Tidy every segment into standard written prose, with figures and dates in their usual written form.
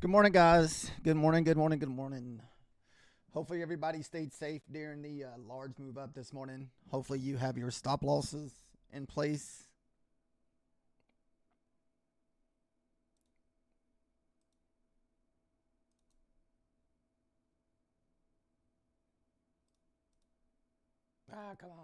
Good morning, guys. Good morning, good morning, good morning. Hopefully everybody stayed safe during the large move up this morning. Hopefully you have your stop losses in place. Ah, come on.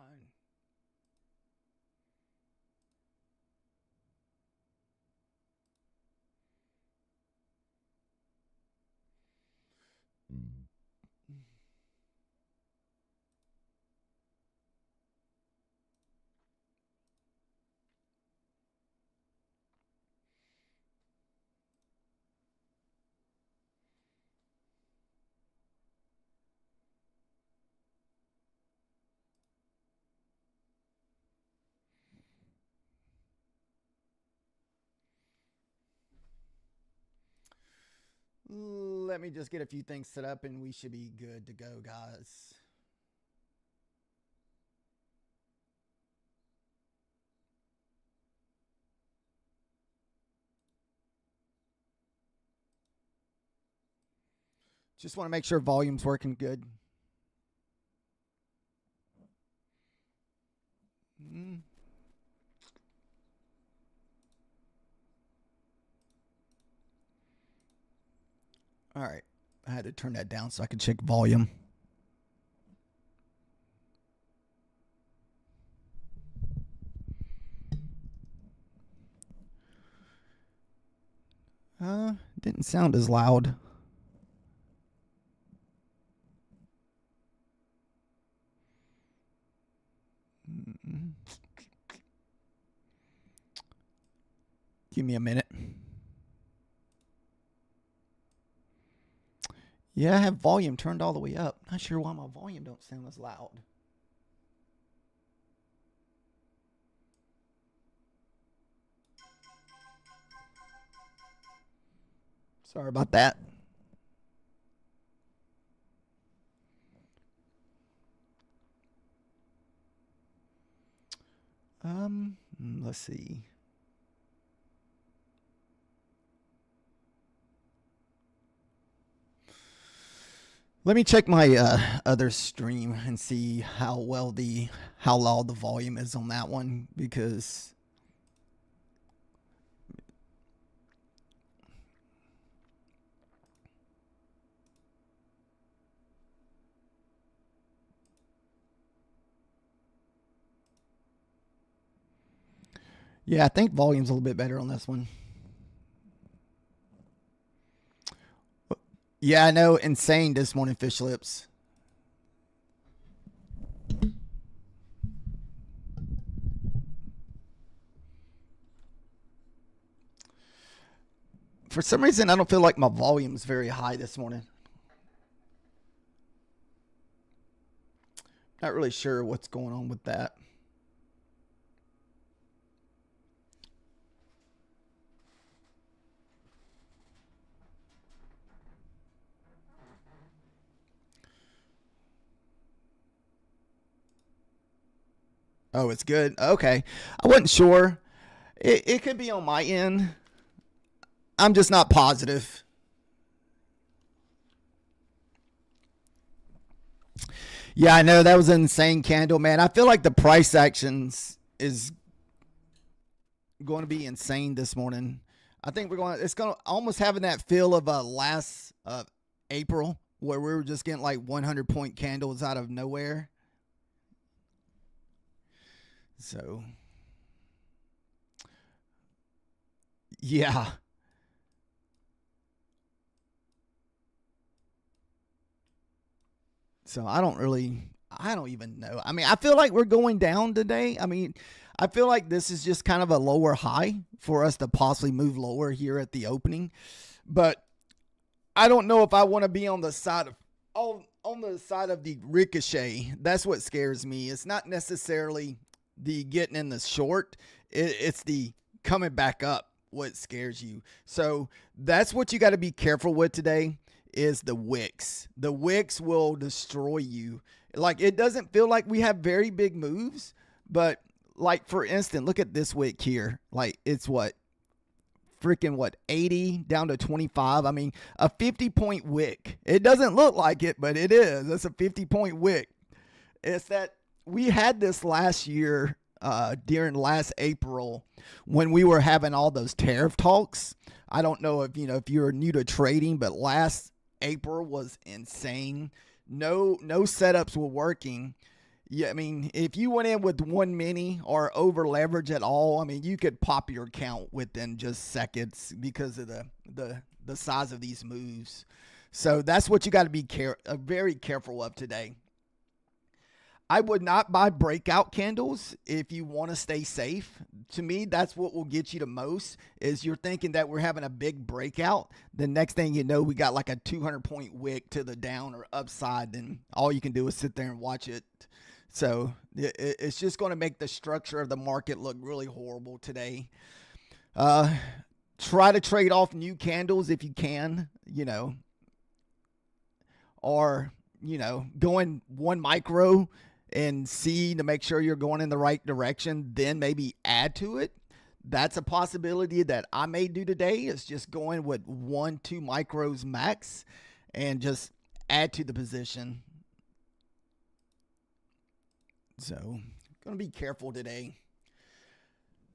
Let me just get a few things set up and we should be good to go, guys. Just want to make sure volume's working good. All right. I had to turn that down so I could check volume. Didn't sound as loud. Give me a minute. Yeah, I have volume turned all the way up. Not sure why my volume don't sound as loud. Sorry about that. Let's see. Let me check my other stream and see how loud the volume is on that one, because yeah, I think volume's a little bit better on this one. Yeah, I know. Insane this morning, fish lips. For some reason, I don't feel like my volume's very high this morning. Not really sure what's going on with that. Oh, it's good. Okay. I wasn't sure. It could be on my end. I'm just not positive. Yeah, I know that was an insane candle, man. I feel like the price actions is going to be insane this morning. I think it's going to almost having that feel of last April, where we were just getting like 100-point candles out of nowhere. So, yeah. So I don't even know. I mean, I feel like we're going down today. I mean, I feel like this is just kind of a lower high for us to possibly move lower here at the opening. But I don't know if I want to be on the side of the ricochet. That's what scares me. It's not necessarily the getting in the short. It's the coming back up what scares you. So that's what you got to be careful with today, is the wicks. The wicks will destroy you. Like, it doesn't feel like we have very big moves, but like, for instance, look at this wick here. Like, it's what, freaking, 80 down to 25. I mean, a 50-point wick. It doesn't look like it, but it is. It's a 50-point wick. It's that we had this last year during last April when we were having all those tariff talks. I don't know if you're new to trading, but last April was insane. No setups were working. Yeah, I mean, if you went in with one mini or over leverage at all, I mean, you could pop your account within just seconds because of the size of these moves. So that's what you got to be very careful of today. I would not buy breakout candles if you want to stay safe. To me, that's what will get you the most, is you're thinking that we're having a big breakout. The next thing you know, we got like a 200-point wick to the down or upside, and all you can do is sit there and watch it. So it's just going to make the structure of the market look really horrible today. Try to trade off new candles if you can, or, go in one micro and see to make sure you're going in the right direction, then maybe add to it. That's a possibility that I may do today, is just going with 1-2 micros max and just add to the position. So, going to be careful today.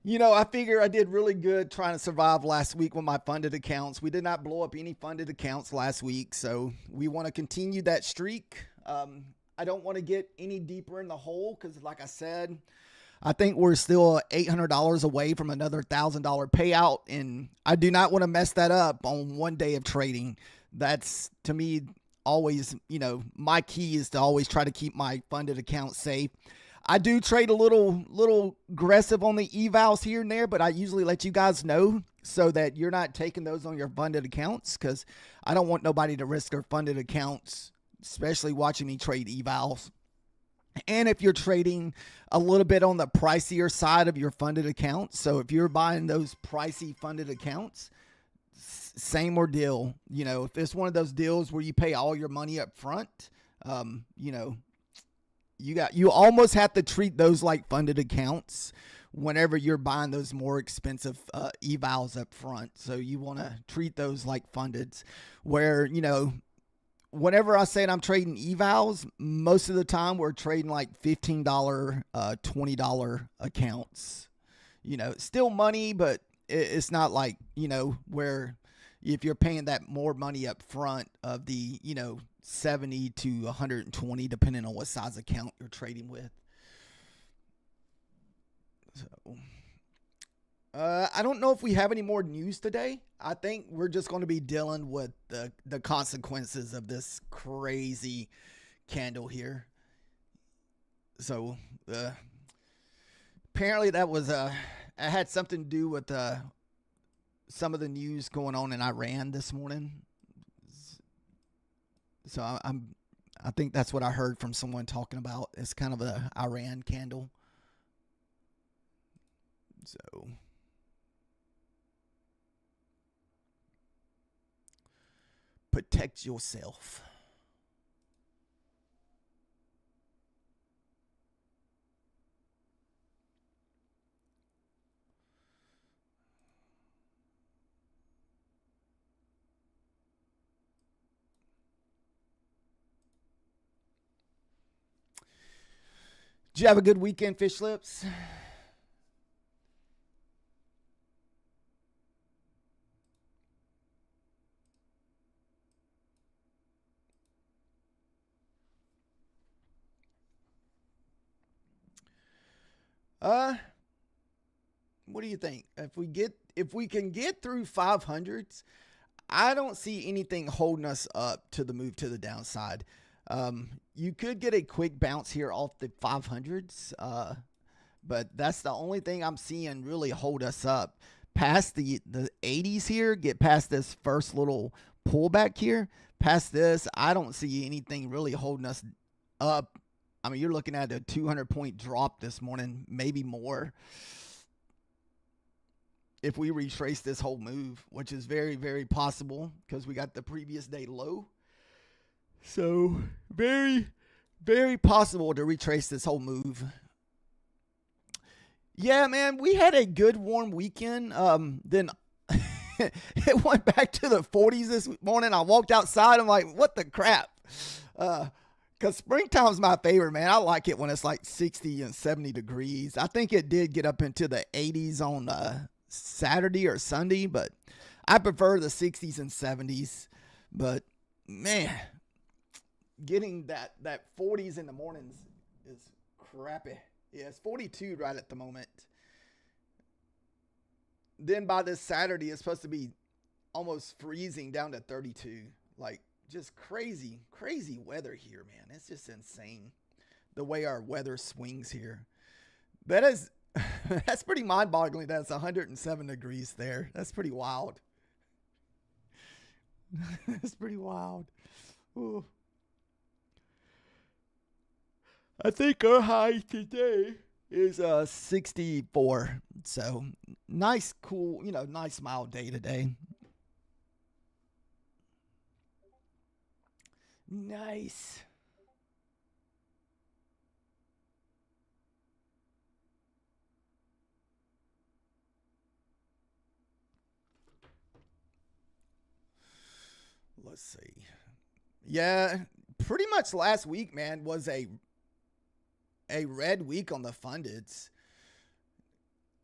I figure I did really good trying to survive last week with my funded accounts. We did not blow up any funded accounts last week, so we want to continue that streak. I don't want to get any deeper in the hole because, like I said, I think we're still $800 away from another $1,000 payout, and I do not want to mess that up on one day of trading. That's, to me, always, my key is to always try to keep my funded account safe. I do trade a little aggressive on the evals here and there, but I usually let you guys know so that you're not taking those on your funded accounts, because I don't want nobody to risk their funded accounts, especially watching me trade evals. And if you're trading a little bit on the pricier side of your funded accounts, so if you're buying those pricey funded accounts, same ordeal. If it's one of those deals where you pay all your money up front, you almost have to treat those like funded accounts whenever you're buying those more expensive evals up front. So you want to treat those like fundeds, where, whenever I say I'm trading evals, most of the time we're trading like $15, $20 accounts. Still money, but it's not like, where if you're paying that more money up front of the, 70 to 120, depending on what size account you're trading with. So, I don't know if we have any more news today. I think we're just going to be dealing with the consequences of this crazy candle here. So, apparently that was, it had something to do with, some of the news going on in Iran this morning. So I think that's what I heard from someone talking about. It's kind of a Iran candle. So protect yourself. Did you have a good weekend, Fish Lips? What do you think? If we can get through 500s, I don't see anything holding us up to the move to the downside. You could get a quick bounce here off the 500s, but that's the only thing I'm seeing really hold us up. Past the 80s here, get past this first little pullback here. Past this, I don't see anything really holding us up. I mean, you're looking at a 200-point drop this morning, maybe more, if we retrace this whole move, which is very, very possible because we got the previous day low. So very, very possible to retrace this whole move. Yeah, man, we had a good warm weekend. Then it went back to the 40s this morning. I walked outside. I'm like, what the crap? Because springtime's my favorite, man. I like it when it's like 60 and 70 degrees. I think it did get up into the 80s on Saturday or Sunday, but I prefer the 60s and 70s. But, man, getting that 40s in the mornings is crappy. Yeah, it's 42 right at the moment. Then by this Saturday, it's supposed to be almost freezing down to 32. Like, just crazy weather here, man. It's just insane the way our weather swings here. That is, that's pretty mind-boggling. That's 107 degrees there. That's pretty wild. That's pretty wild. Ooh. I think our high today is 64. So nice, cool, nice mild day today. Nice. Let's see. Yeah, pretty much last week, man, was a red week on the fundeds.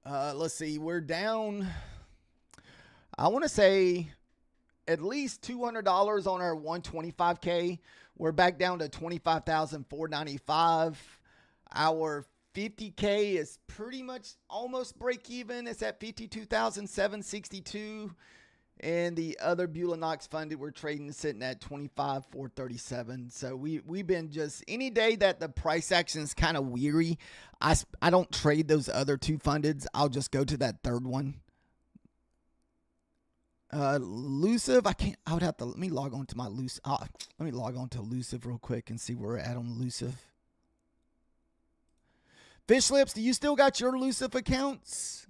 Let's see. We're down, I want to say, at least $200 on our 125K. We're back down to 25,495. Our 50K is pretty much almost break even. It's at 52,762. And the other Beulah Knox funded, we're trading sitting at 25,437. So we've been just, any day that the price action is kind of weary, I don't trade those other two fundeds. I'll just go to that third one. Elusive, I would have to, let me log on to my Elusive. Let me log on to Elusive real quick and see where we're at on Elusive. Fish Lips, do you still got your Elusive accounts?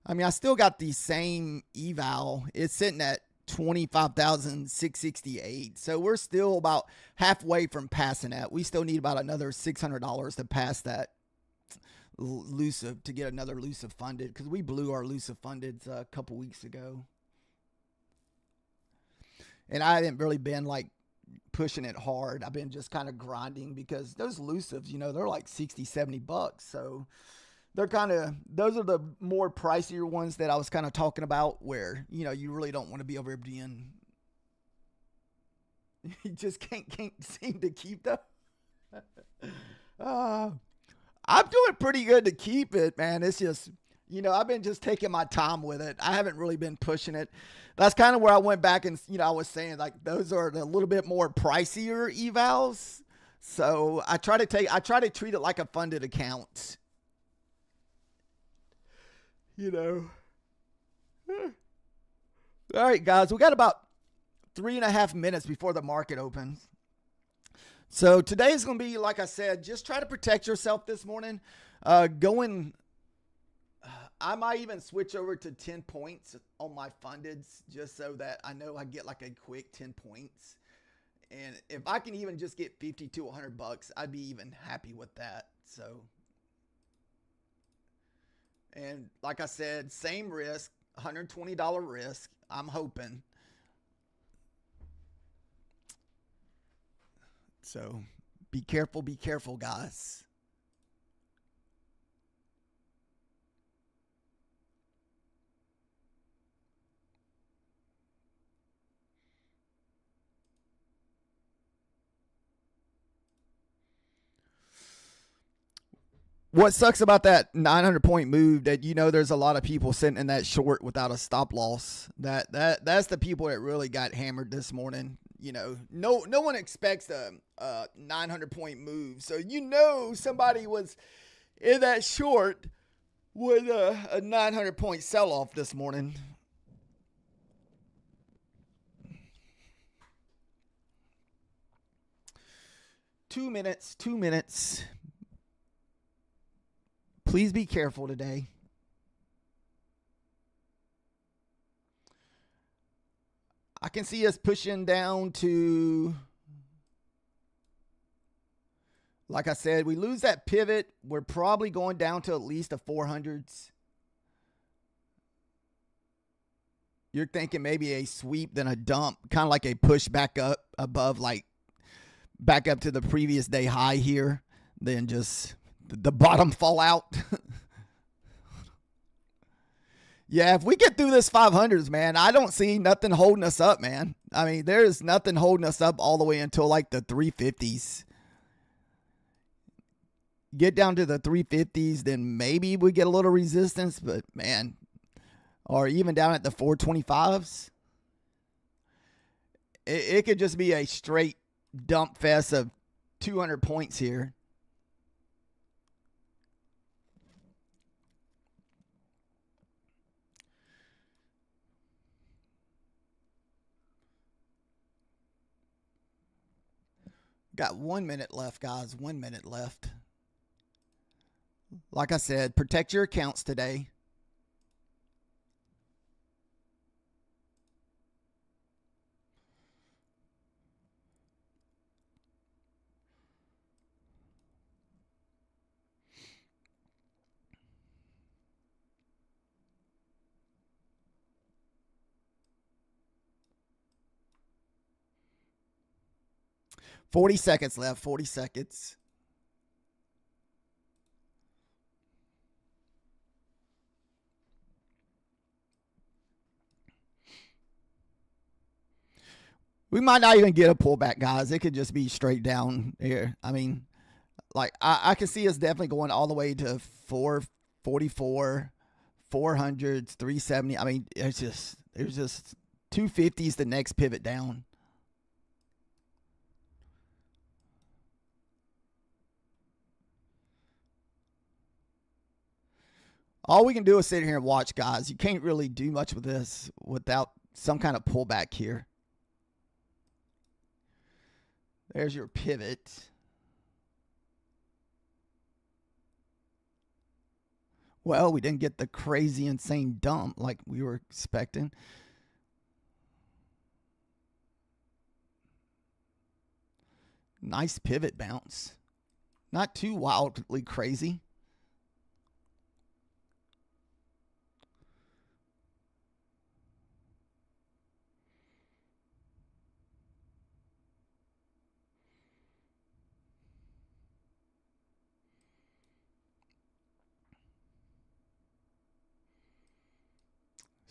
I mean, I still got the same eval. It's sitting at 25,668. So we're still about halfway from passing that. We still need about another $600 to pass that Elusive, to get another Elusive funded, because we blew our Elusive funded a couple weeks ago. And I haven't really been like pushing it hard. I've been just kind of grinding, because those Elusives, they're like 60, 70 bucks. So they're those are the more pricier ones that I was kind of talking about, where, you really don't want to be over being, you just can't seem to keep them. I'm doing pretty good to keep it, man. It's just, I've been just taking my time with it. I haven't really been pushing it. That's kind of where I went back and, I was saying, like, those are a little bit more pricier evals. So I try to treat it like a funded account. All right, guys, we got about 3.5 minutes before the market opens. So today is going to be, like I said, just try to protect yourself this morning. I might even switch over to 10 points on my fundeds, just so that I know I get like a quick 10 points. And if I can even just get 50 to 100 bucks, I'd be even happy with that. So, and like I said, same risk, $120 risk, I'm hoping. So be careful, guys. What sucks about that 900-point move, that there's a lot of people sitting in that short without a stop loss. That's the people that really got hammered this morning. No one expects a 900-point move. So somebody was in that short with a 900-point sell-off this morning. Two minutes. Please be careful today. I can see us pushing down to, like I said, we lose that pivot, we're probably going down to at least the 400s. You're thinking maybe a sweep, then a dump, kind of like a push back up above, like back up to the previous day high here, then just the bottom fall out. Yeah, if we get through this 500s, man, I don't see nothing holding us up, man. I mean, there's nothing holding us up all the way until like the 350s. Get down to the 350s, then maybe we get a little resistance, but man, or even down at the 425s. It could just be a straight dump fest of 200 points here. Got 1 minute left, guys. 1 minute left. Like I said, protect your accounts today. $40 seconds left. 40 seconds. We might not even get a pullback, guys. It could just be straight down here. I mean, like I can see us definitely going all the way to 444, 400s, 370. I mean, there's just 250s the next pivot down. All we can do is sit here and watch, guys. You can't really do much with this without some kind of pullback here. There's your pivot. Well, we didn't get the crazy, insane dump like we were expecting. Nice pivot bounce. Not too wildly crazy.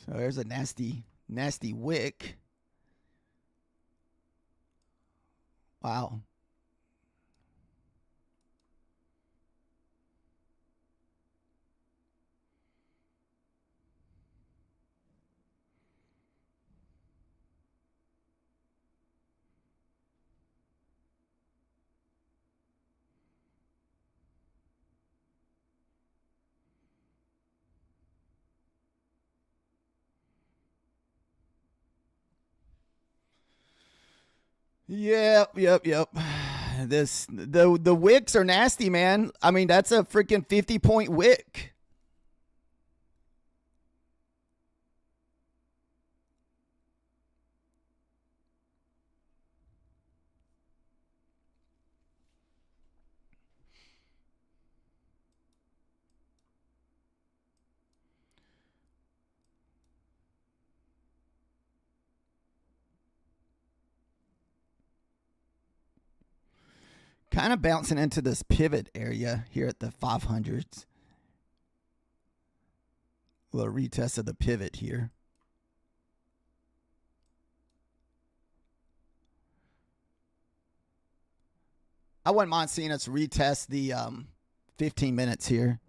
So there's a nasty, nasty wick. Wow. Yep. The wicks are nasty, man. I mean, that's a freaking 50-point wick. Kind of bouncing into this pivot area here at the 500s. A little retest of the pivot here. I wouldn't mind seeing us retest the 15 minutes here.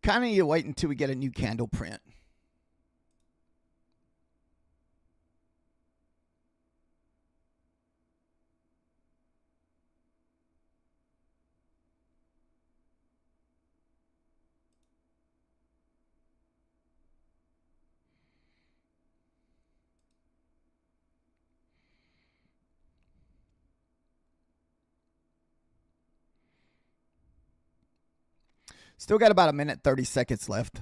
Kind of you wait until we get a new candle print. Still got about a minute, 30 seconds left.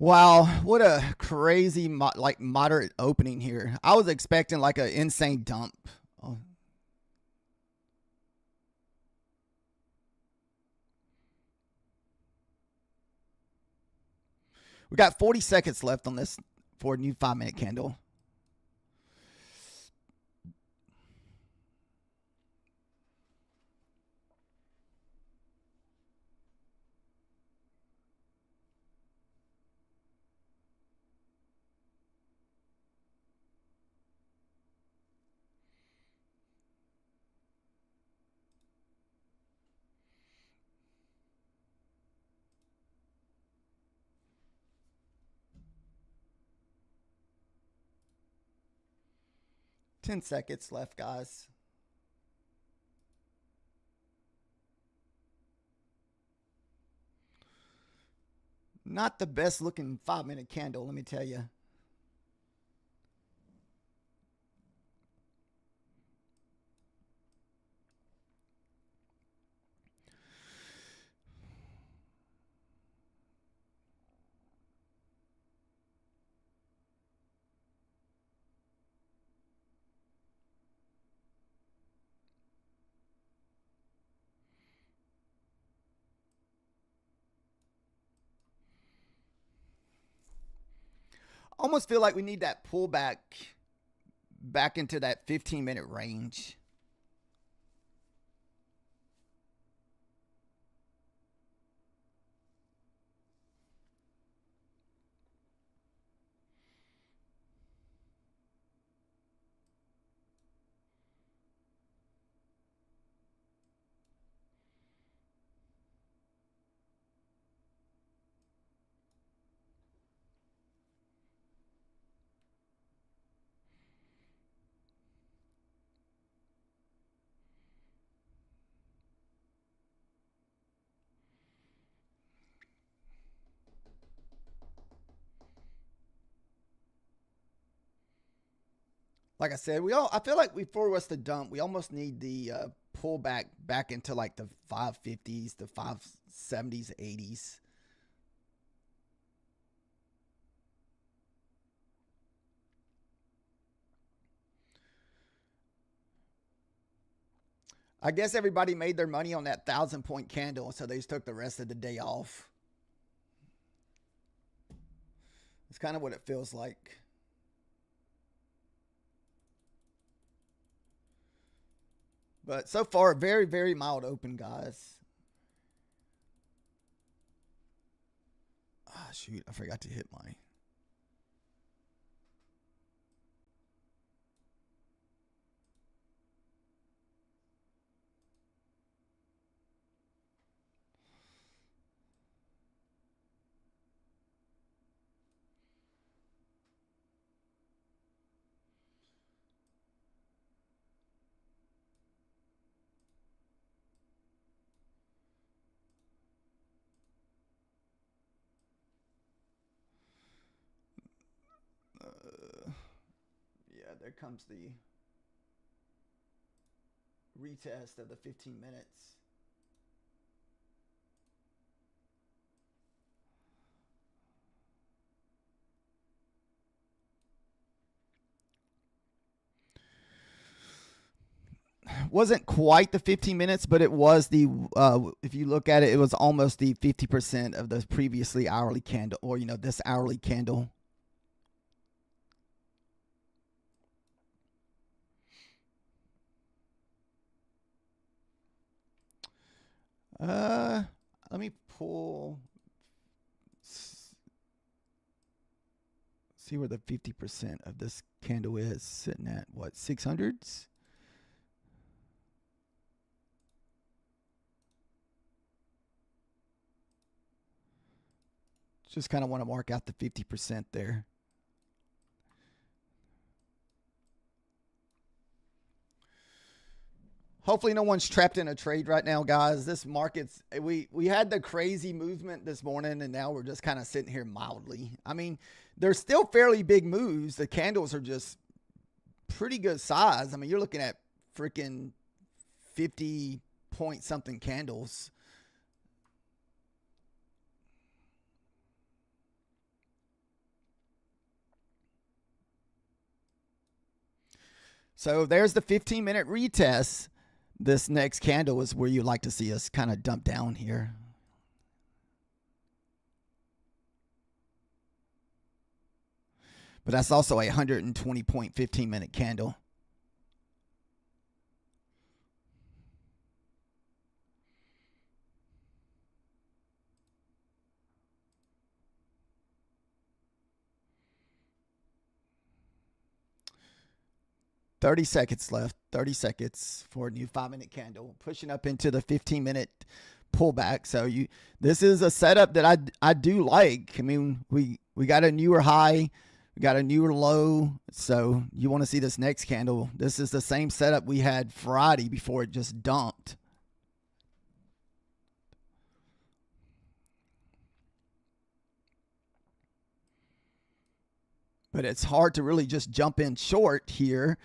Wow, what a crazy moderate opening here. I was expecting like an insane dump. Oh. We got 40 seconds left on this for a new 5-minute candle. Ten seconds left, guys. Not the best looking 5-minute candle, let me tell you. Almost feel like we need that pullback back into that 15-minute range. Like I said, I feel like before us to dump, we almost need the pullback back into like the 550s, the 570s, 80s. I guess everybody made their money on that 1,000-point candle, so they just took the rest of the day off. It's kind of what it feels like. But so far, very, very mild open, guys. Ah, shoot, I forgot to hit my... Yeah, there comes the retest of the 15 minutes. Wasn't quite the 15 minutes, but it was the, if you look at it, it was almost the 50% of the previously hourly candle, or, this hourly candle. Let me pull, see See where the 50% of this candle is sitting at, what, 600s? Just kind of want to mark out the 50% there. Hopefully no one's trapped in a trade right now, guys. This market's, we had the crazy movement this morning, and now we're just kind of sitting here mildly. I mean, they're still fairly big moves. The candles are just pretty good size. I mean, you're looking at freaking 50 point something candles. So there's the 15-minute retest. This next candle is where you'd like to see us kind of dump down here. But that's also a 120-point 15-minute candle. $30 seconds left. 30 seconds for a new 5-minute candle, pushing up into the 15-minute pullback. So this is a setup that I do like. I mean, we got a newer high, we got a newer low. So you want to see this next candle. This is the same setup we had Friday before it just dumped. But it's hard to really just jump in short here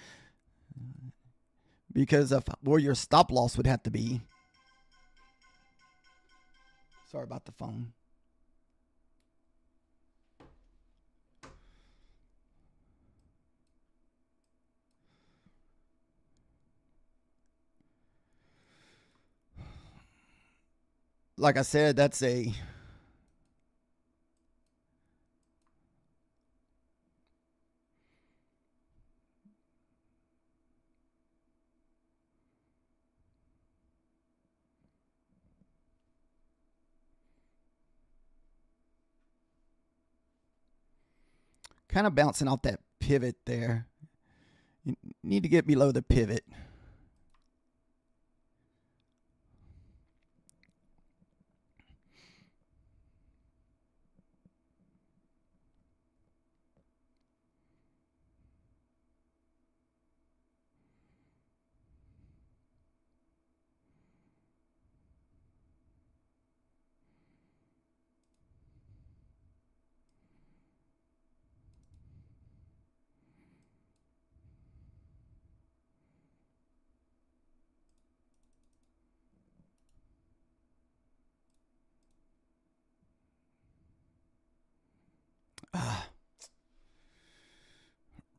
because of where your stop loss would have to be. Sorry about the phone. Like I said, that's a kind of bouncing off that pivot there. You need to get below the pivot.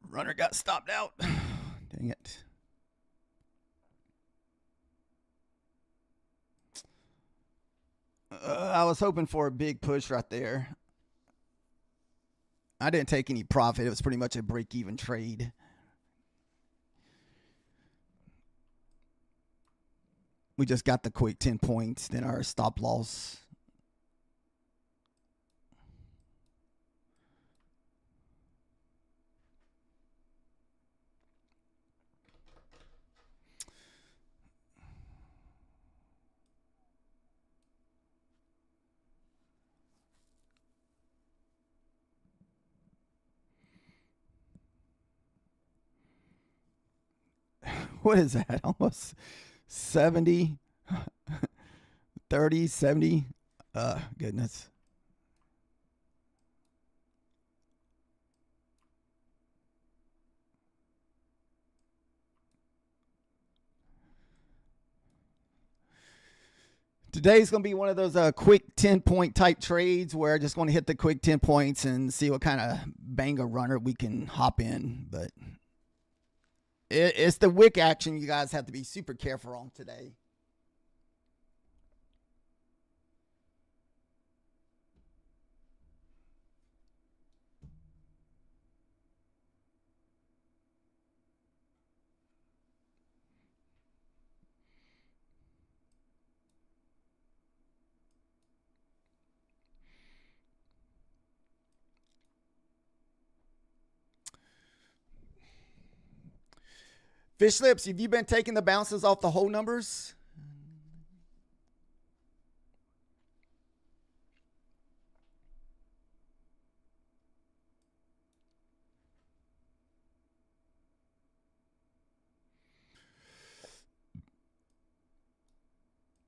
Runner got stopped out. Dang it. I was hoping for a big push right there. I didn't take any profit. It was pretty much a break-even trade. We just got the quick 10 points, then our stop loss. What is that? Almost 70, 30, 70. Goodness. Today's going to be one of those quick 10-point type trades where I just want to hit the quick 10 points and see what kind of banger runner we can hop in. But it's the wick action you guys have to be super careful on today. Fish lips, have you been taking the bounces off the whole numbers?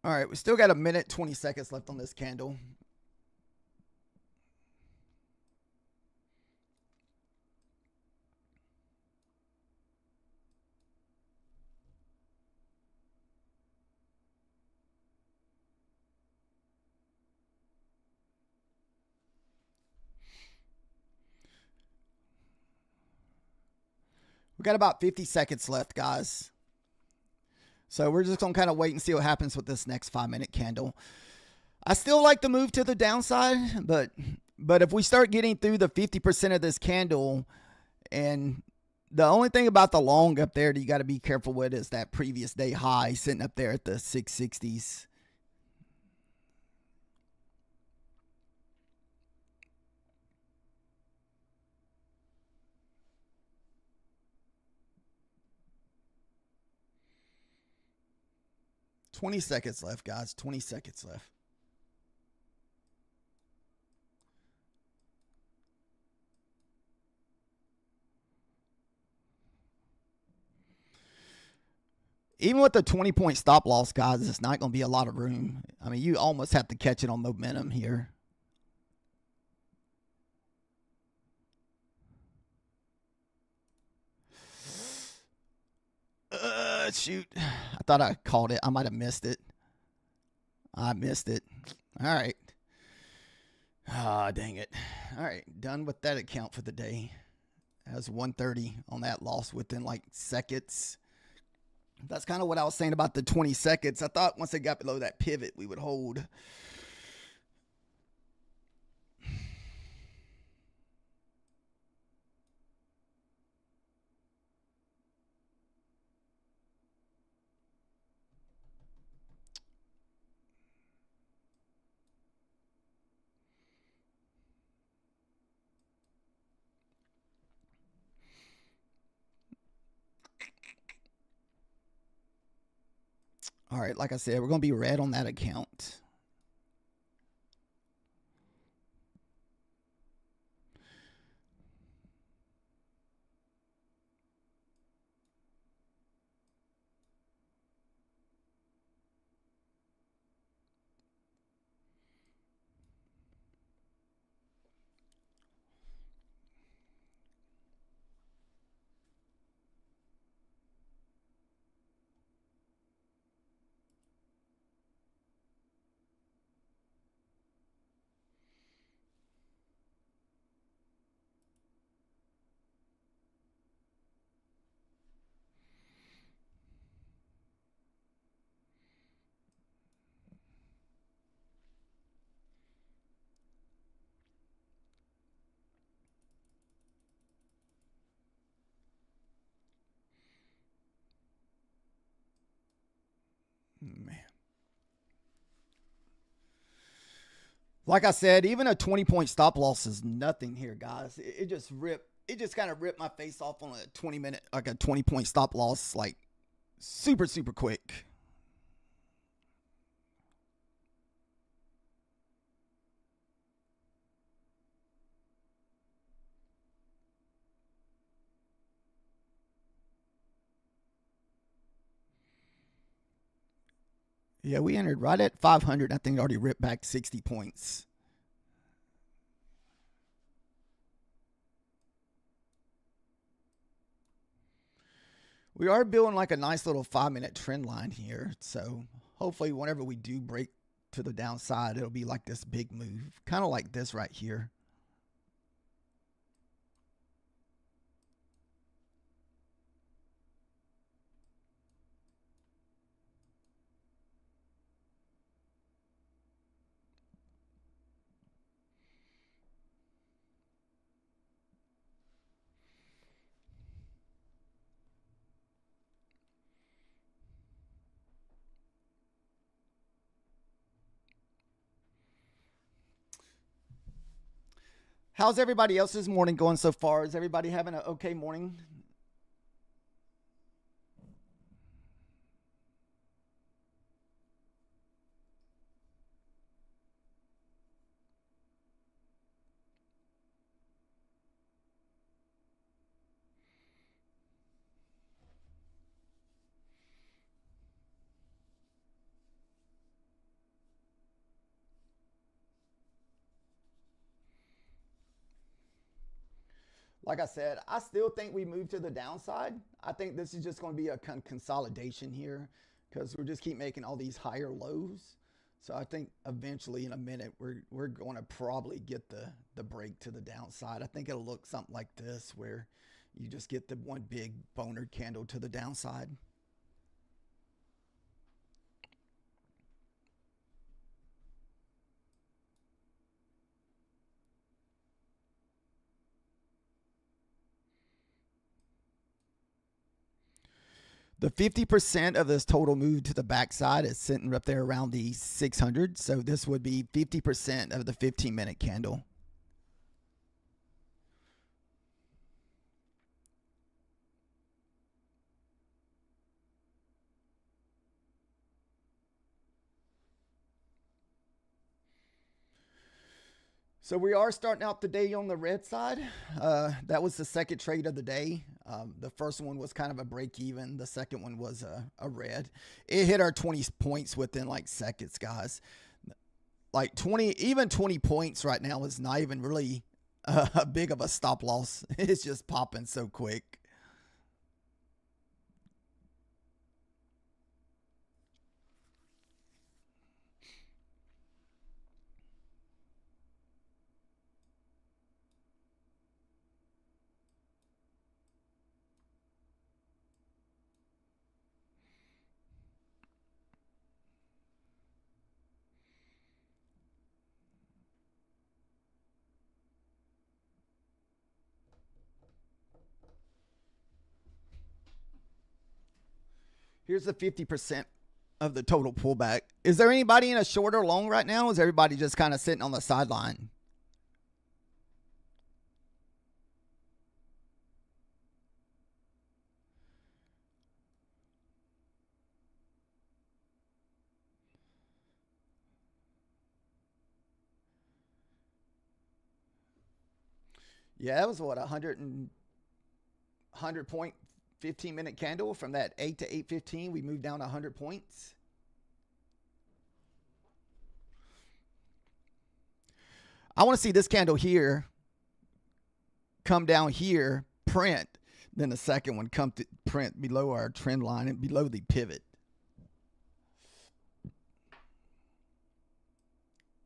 All right, we still got a minute, 20 seconds left on this candle. We got about 50 seconds left, guys. So we're just going to kind of wait and see what happens with this next 5-minute candle. I still like the move to the downside, but if we start getting through the 50% of this candle, and the only thing about the long up there that you got to be careful with is that previous day high sitting up there at the 660s. $20 seconds left, guys. 20 seconds left. Even with the 20-point stop loss, guys, it's not going to be a lot of room. I mean, you almost have to catch it on momentum here. Shoot. I thought I called it. I might have missed it. I missed it. All right. Ah, dang it. All right. Done with that account for the day. That was 130 on that loss within like seconds. That's kind of what I was saying about the 20 seconds. I thought once it got below that pivot, we would hold. All right, like I said, we're going to be red on that account. Man. Like I said, even a 20-point stop loss is nothing here, guys. It just ripped. It just kind of ripped my face off on a 20-minute, like a 20-point stop loss, like super, super quick. Yeah, we entered right at 500. I think it already ripped back 60 points. We are building like a nice little 5-minute trend line here. So hopefully whenever we do break to the downside, it'll be like this big move, kind of like this right here. How's everybody else's morning going so far? Is everybody having an okay morning? like I said, I still think we move to the downside. I think this is just going to be a consolidation here because we're just keep making all these higher lows. So I think eventually in a minute we're going to probably get the break to the downside. I think it'll look something like this where you just get the one big boner candle to the downside. The 50% of this total move to the backside is sitting up there around the 600. So this would be 50% of the 15-minute candle. So we are starting out the day on the red side. That was the second trade of the day. The first one was kind of a break even. The second one was a red. It hit our 20 points within like seconds, guys. Like 20 points right now is not even really a big of a stop loss. It's just popping so quick. Here's the 50% of the total pullback. Is there anybody in a short or long right now? Is everybody just kind of sitting on the sideline? Yeah, that was what, 100 point 15-minute candle from that 8 to 8:15. We moved down 100 points. I want to see this candle here come down here, print, then the second one come to print below our trend line and below the pivot.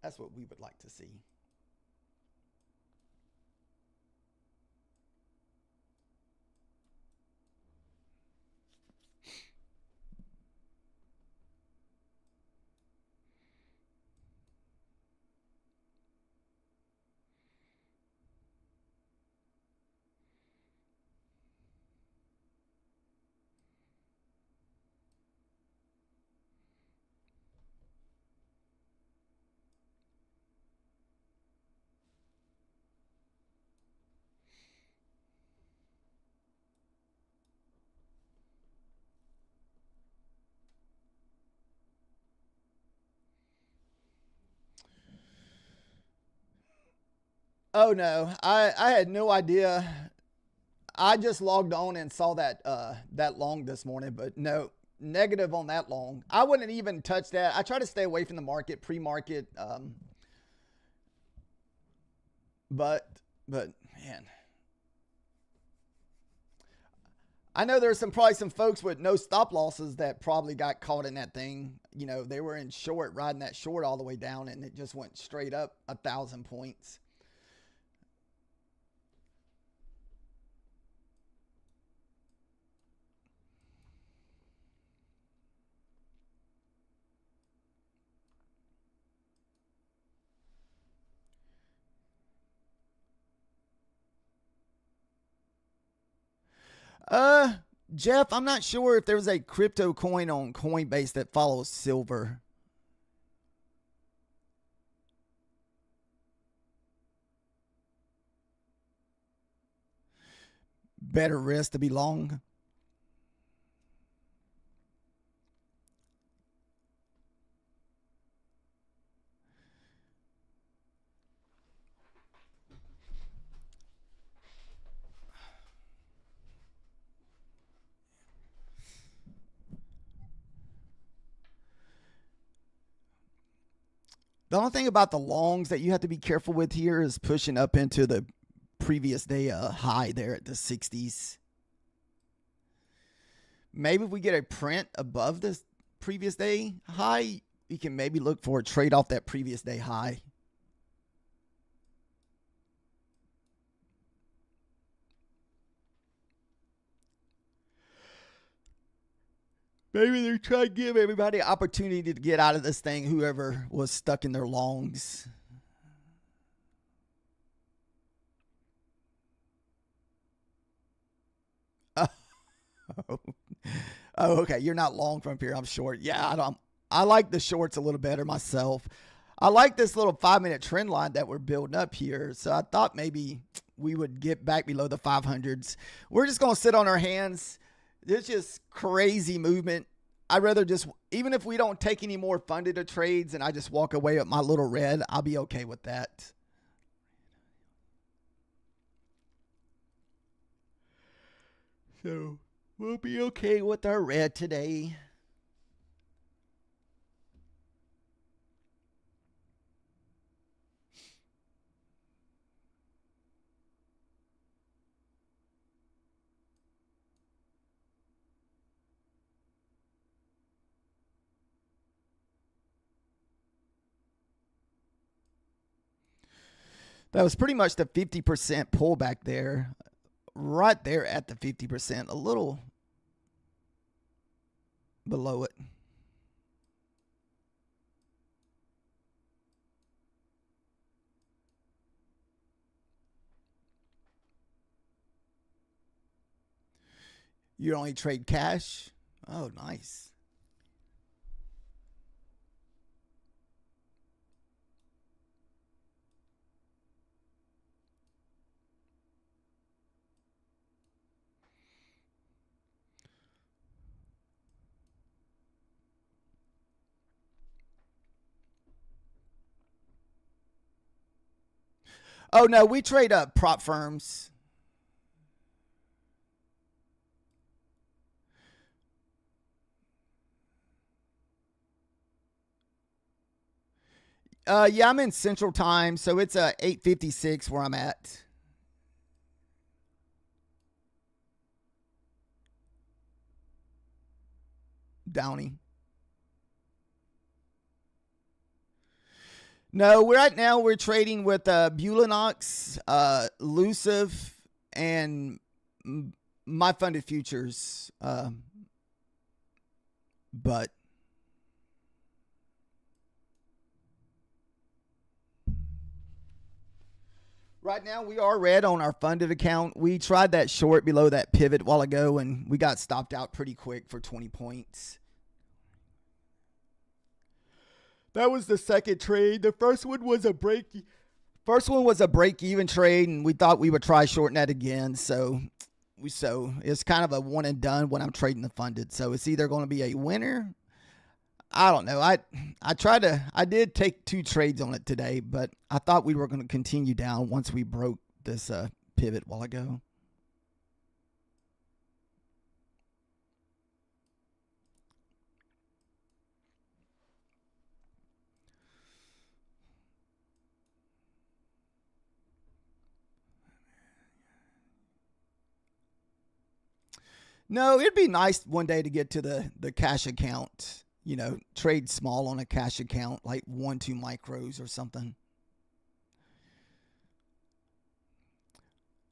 That's what we would like to see. Oh no, I had no idea. I just logged on and saw that long this morning, but no, negative on that long. I wouldn't even touch that. I try to stay away from the market, pre-market. But man, I know there's probably some folks with no stop losses that probably got caught in that thing. You know, they were in short, riding that short all the way down, and it just went straight up 1,000 points. Uh, Jeff, I'm not sure if there's a crypto coin on Coinbase that follows silver. Better risk to be long. The only thing about the longs that you have to be careful with here is pushing up into the previous day high there at the 60s. Maybe if we get a print above this previous day high, we can maybe look for a trade off that previous day high. Maybe they're trying to give everybody an opportunity to get out of this thing, whoever was stuck in their longs. Oh, okay. You're not long from here. I'm short. Yeah, I like the shorts a little better myself. I like this little 5-minute trend line that we're building up here. So I thought maybe we would get back below the 500s. We're just going to sit on our hands. It's just crazy movement. I'd rather just, even if we don't take any more funded trades and I just walk away with my little red, I'll be okay with that. So we'll be okay with our red today. That was pretty much the 50% pullback there. Right there at the 50%. A little below it. You only trade cash? Oh, nice. Oh, no, we trade prop firms. Yeah, I'm in Central Time, so it's 8:56 where I'm at. Downey. No, right now we're trading with Bulinox, Elusive, and my funded futures. But right now we are red on our funded account. We tried that short below that pivot a while ago, and we got stopped out pretty quick for 20 points. That was the second trade. The first one was a break. First one was a break-even trade, and we thought we would try shorting that again. So it's kind of a one and done when I'm trading the funded. So it's either going to be a winner. I don't know. I did take 2 trades on it today, but I thought we were going to continue down once we broke this pivot a while ago. No, it'd be nice one day to get to the cash account. You know, trade small on a cash account, like 1-2 micros or something.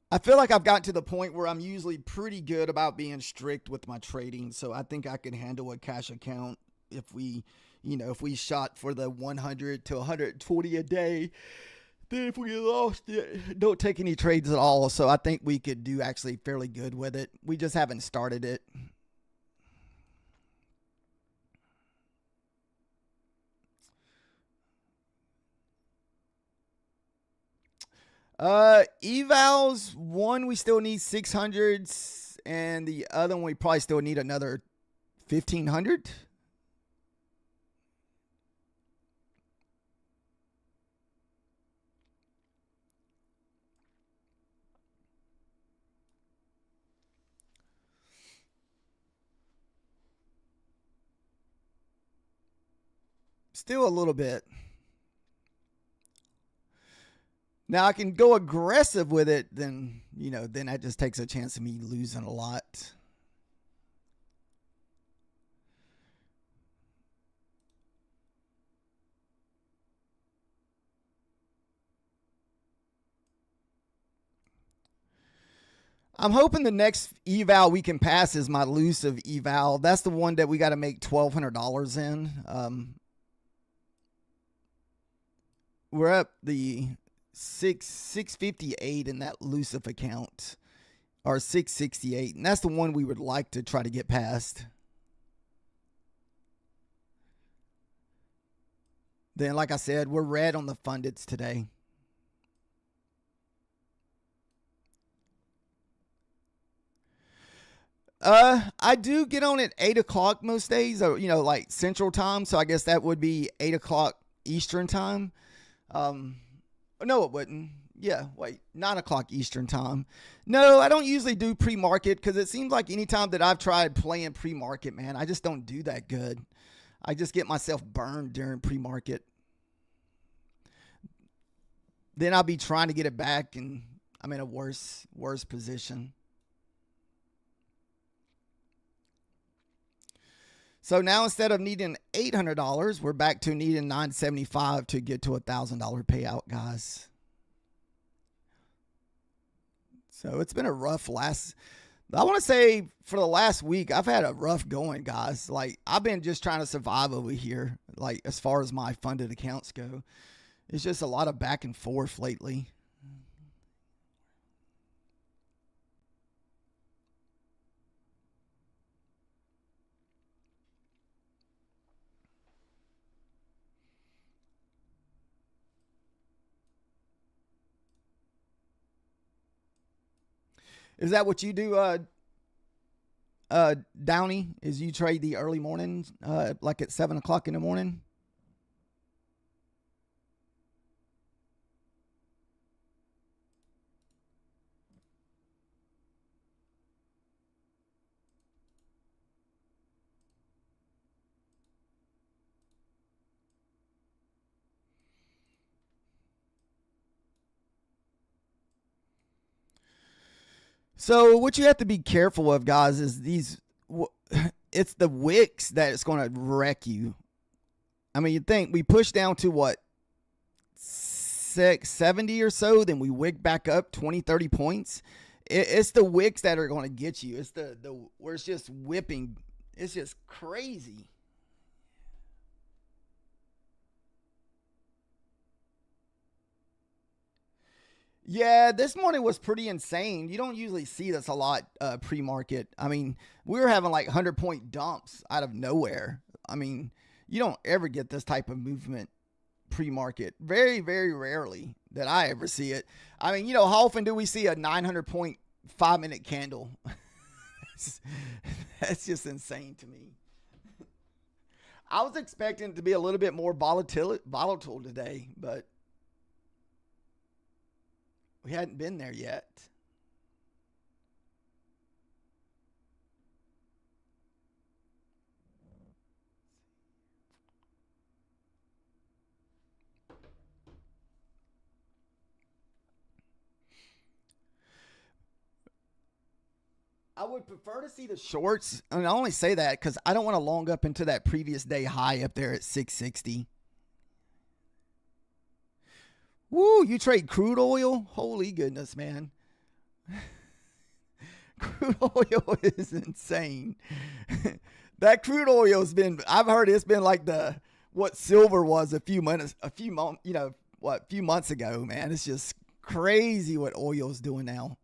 I feel like I've gotten to the point where I'm usually pretty good about being strict with my trading. So I think I can handle a cash account if we shot for the 100 to 120 a day. Then if we lost it, don't take any trades at all. So I think we could do actually fairly good with it. We just haven't started it. Evals, one we still need 600s, and the other one we probably still need another 1500. Still a little bit. Now I can go aggressive with it, then, then that just takes a chance of me losing a lot. I'm hoping the next eval we can pass is my elusive eval. That's the one that we got to make $1,200 in. We're up the 658 in that elusive account, or 668, and that's the one we would like to try to get past. Then, like I said, we're red on the fundeds today. I do get on at 8 o'clock most days, or, like Central Time. So I guess that would be 8 o'clock Eastern Time. No, it wouldn't. Yeah, wait, 9 o'clock Eastern Time. No, I don't usually do pre-market because it seems like any time that I've tried playing pre-market, man, I just don't do that good. I just get myself burned during pre-market. Then I'll be trying to get it back, and I'm in a worse position. So now instead of needing $800, we're back to needing $975 to get to $1,000 payout, guys. So it's been a rough I want to say for the last week, I've had a rough going, guys. Like, I've been just trying to survive over here, like, as far as my funded accounts go. It's just a lot of back and forth lately. Is that what you do, Downey? Is you trade the early mornings, like at 7 o'clock in the morning? So what you have to be careful of, guys, is it's the wicks that it's going to wreck you. I mean, you think we push down to what, 70 or so, then we wick back up 20, 30 points. It's the wicks that are going to get you. It's the where it's just whipping. It's just crazy. Yeah, this morning was pretty insane. You don't usually see this a lot pre-market. I mean, we were having like 100-point dumps out of nowhere. I mean, you don't ever get this type of movement pre-market. Very, very rarely that I ever see it. I mean, how often do we see a 900-point 5-minute candle? That's just insane to me. I was expecting it to be a little bit more volatile today, but we hadn't been there yet. I would prefer to see the shorts. I mean, I only say that because I don't want to long up into that previous day high up there at 660. Woo, you trade crude oil? Holy goodness, man. Crude oil is insane. That crude oil has been, I've heard it's been like what silver was a few months ago, man. It's just crazy what oil's doing now.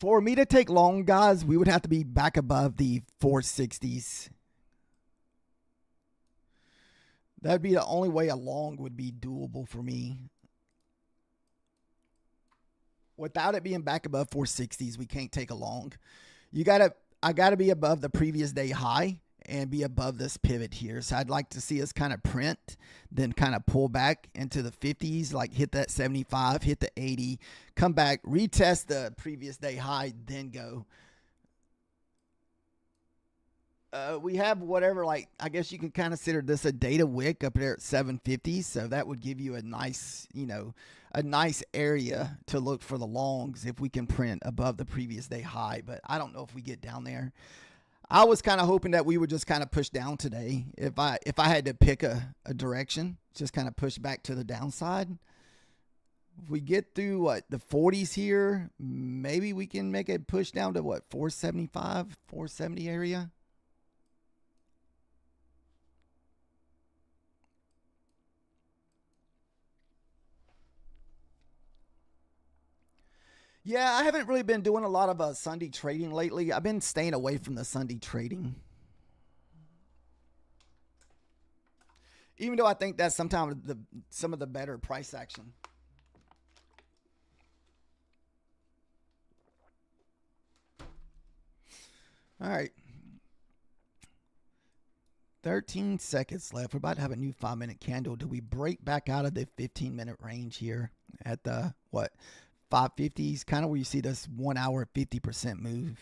For me to take long, guys, we would have to be back above the 460s. That'd be the only way a long would be doable for me. Without it being back above 460s, we can't take a long. I gotta be above the previous day high, and be above this pivot here. So I'd like to see us kind of print, then kind of pull back into the 50s, like hit that 75, hit the 80, come back, retest the previous day high, then go. We have whatever, like, I guess you can kind of consider this a data wick up there at 750. So that would give you a nice, a nice area to look for the longs if we can print above the previous day high. But I don't know if we get down there. I was kind of hoping that we would just kind of push down today. If I had to pick a direction, just kind of push back to the downside. If we get through the 40s here, maybe we can make a push down to 475, 470 area. Yeah, I haven't really been doing a lot of Sunday trading lately. I've been staying away from the Sunday trading. Even though I think that's sometimes some of the better price action. All right. 13 seconds left. We're about to have a new 5-minute candle. Do we break back out of the 15-minute range here at the, 550s, kind of where you see this 1 hour 50% move?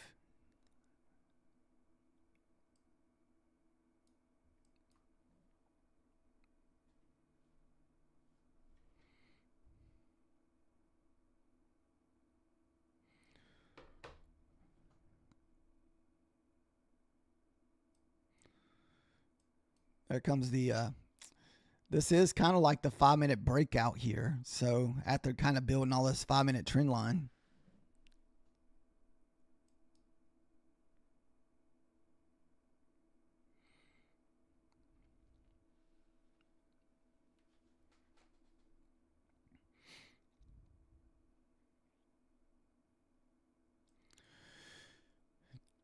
There comes the this is kind of like the 5-minute breakout here. So after kind of building all this 5-minute trend line.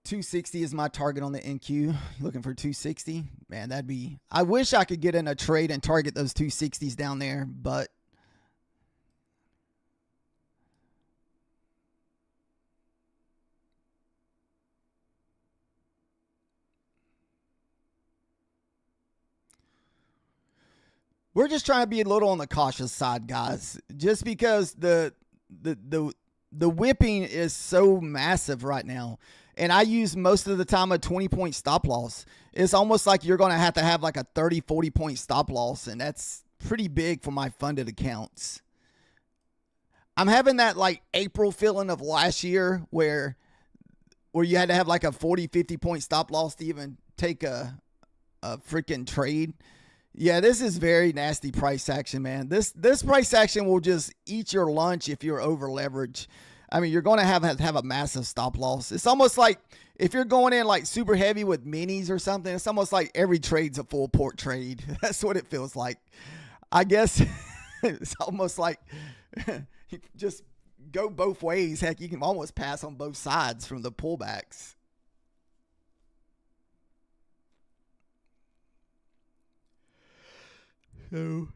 $260 is my target on the NQ. Looking for 260. Man, that'd be... I wish I could get in a trade and target those 260s down there, but... we're just trying to be a little on the cautious side, guys. Just because the whipping is so massive right now. And I use most of the time a 20-point stop loss. It's almost like you're going to have like a 30, 40-point stop loss. And that's pretty big for my funded accounts. I'm having that like April feeling of last year where you had to have like a 40, 50-point stop loss to even take a freaking trade. Yeah, this is very nasty price action, man. This price action will just eat your lunch if you're over leveraged. I mean, you're going to have a massive stop loss. It's almost like if you're going in like super heavy with minis or something, it's almost like every trade's a full port trade. That's what it feels like. I guess it's almost like you just go both ways. Heck, you can almost pass on both sides from the pullbacks. So...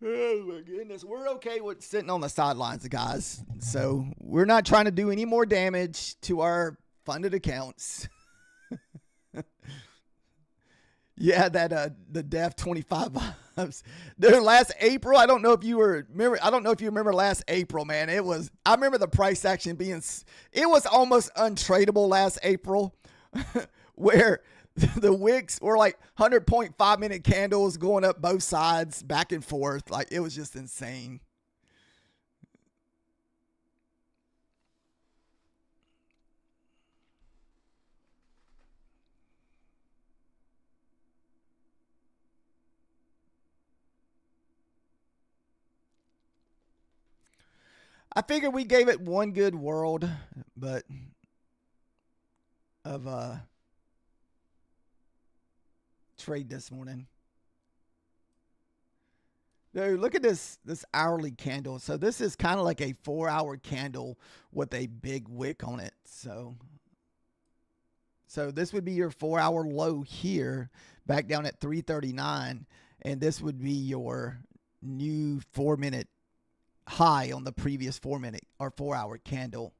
oh my goodness. We're okay with sitting on the sidelines, guys. So we're not trying to do any more damage to our funded accounts. Yeah, that the DEF 25 vibes. Dude, last April, I don't know if you remember last April, man. I remember the price action being, it was almost untradeable last April where the wicks were like 100-point 5-minute candles going up both sides, back and forth. Like, it was just insane. I figured we gave it one good world, but of trade this morning. Dude, look at this hourly candle. So this is kind of like a 4-hour candle with a big wick on it. So this would be your 4-hour low here, back down at 339, and this would be your new 4-minute high on the previous 4-minute or 4-hour candle.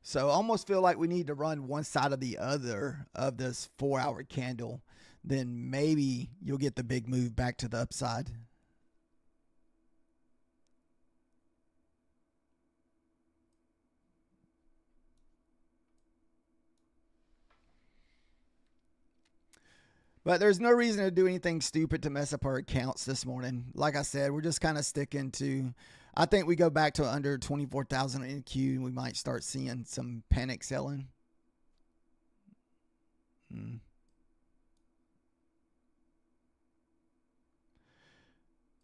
So I almost feel like we need to run one side or the other of this 4-hour candle. Then maybe you'll get the big move back to the upside. But there's no reason to do anything stupid to mess up our accounts this morning. Like I said, we're just kind of sticking to, I think we go back to under 24,000 NQ and we might start seeing some panic selling.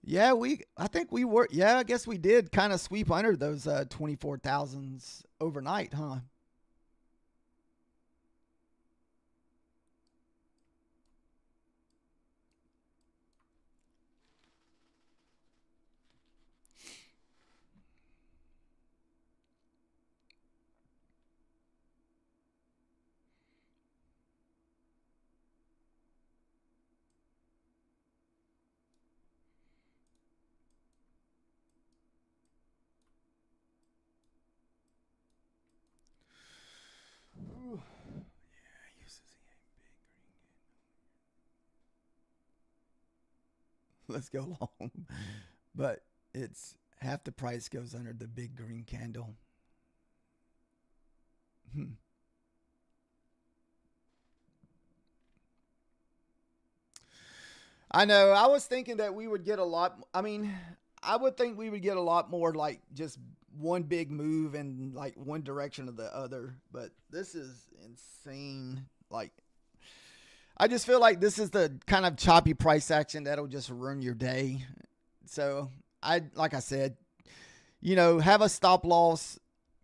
Yeah, I guess we did kind of sweep under those 24,000s overnight, huh? Let's go long. But it's half the price goes under the big green candle. I know. I was thinking that we would get a lot. I mean, I would think we would get a lot more like just one big move in like one direction or the other. But this is insane. Like, I just feel like this is the kind of choppy price action that'll just ruin your day. So like I said, have a stop loss,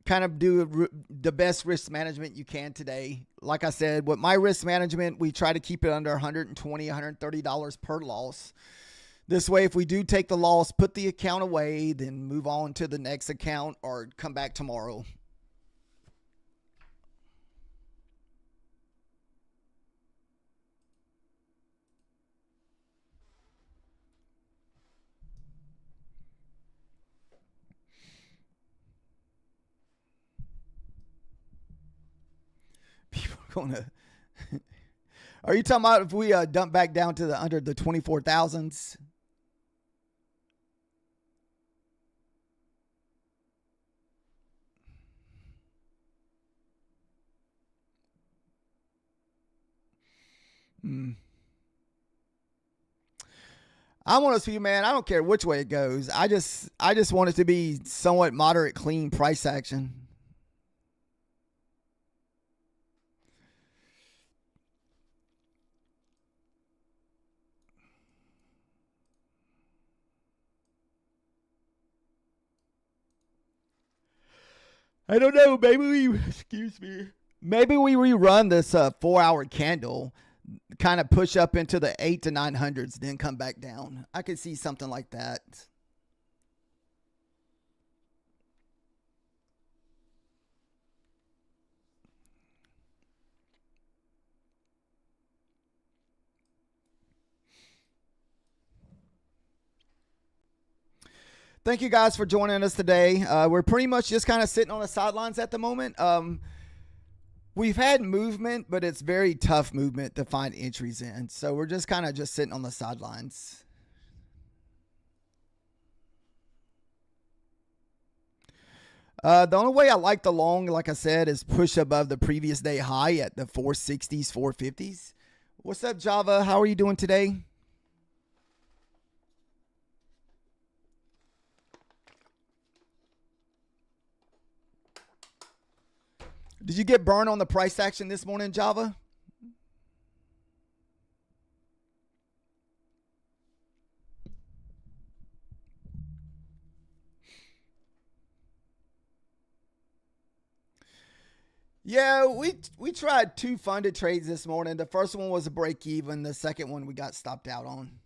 kind of do the best risk management you can today. Like I said, with my risk management, we try to keep it under $120, $130 per loss. This way, if we do take the loss, put the account away, then move on to the next account or come back tomorrow. People are going to... Are you talking about if we dump back down to the under the 24,000s? I want to see, man. I don't care which way it goes. I just want it to be somewhat moderate, clean price action. I don't know. Excuse me. Maybe we rerun this 4-hour candle, kind of push up into the 8 to 900s, then come back down. I could see something like that. Thank you guys for joining us today. We're pretty much just kind of sitting on the sidelines at the moment. We've had movement, but it's very tough movement to find entries in. So we're just kind of just sitting on the sidelines. The only way I like the long, like I said, is push above the previous day high at the 460s, 450s. What's up, Java? How are you doing today? Did you get burned on the price action this morning, Java? Yeah, we tried 2 funded trades this morning. The first one was a break even. The second one we got stopped out on.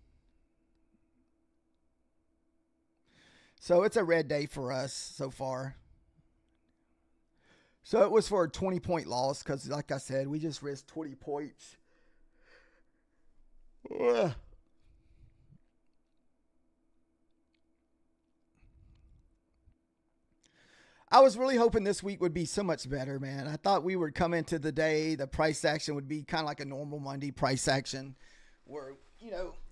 So it's a red day for us so far. So it was for a 20-point loss because, like I said, we just risked 20 points. Ugh. I was really hoping this week would be so much better, man. I thought we would come into the day, the price action would be kind of like a normal Monday price action where,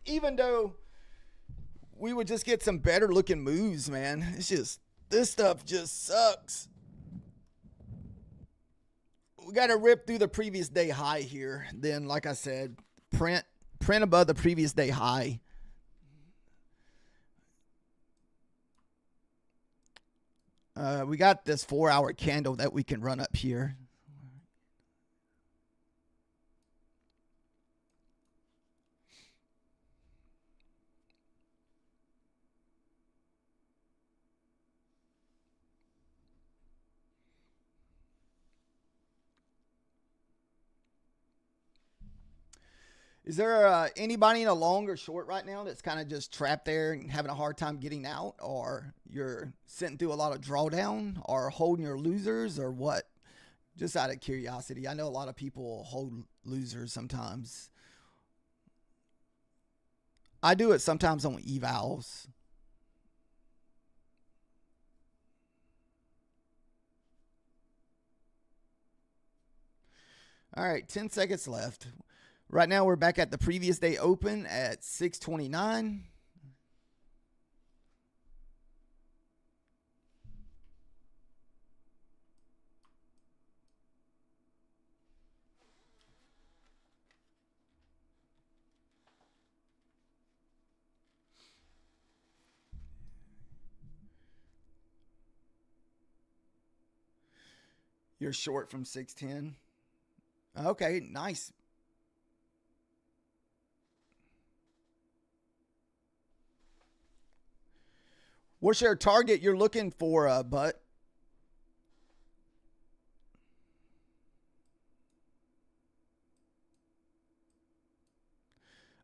even though we would just get some better looking moves, man. It's just, this stuff just sucks. We got to rip through the previous day high here. Then, like I said, print above the previous day high. We got this 4-hour candle that we can run up here. Is there anybody in a long or short right now that's kind of just trapped there and having a hard time getting out, or you're sitting through a lot of drawdown, or holding your losers, or what? Just out of curiosity. I know a lot of people hold losers sometimes. I do it sometimes on evals. All right, 10 seconds left. Right now, we're back at the previous day open at 629. You're short from 610. Okay, nice. What's your target you're looking for, Butt?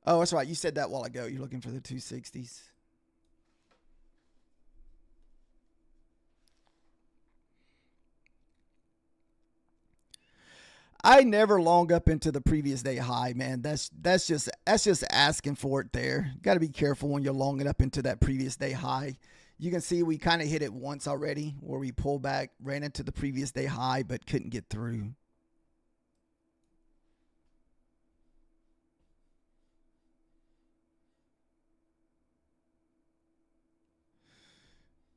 Oh, that's right. You said that a while ago. You're looking for the 260s. I never long up into the previous day high, man. That's just asking for it there. Got to be careful when you're longing up into that previous day high. You can see we kind of hit it once already where we pulled back, ran into the previous day high, but couldn't get through.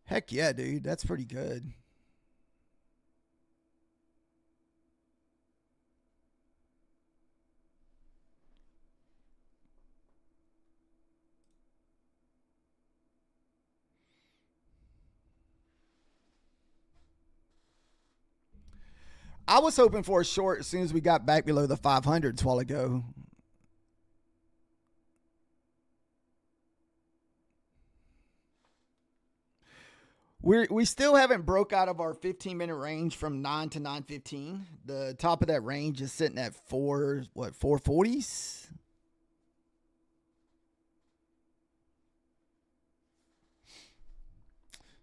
Heck yeah, dude. That's pretty good. I was hoping for a short as soon as we got back below the 500s a while ago. We still haven't broke out of our 15-minute range from 9 to 9:15. The top of that range is sitting at 440s.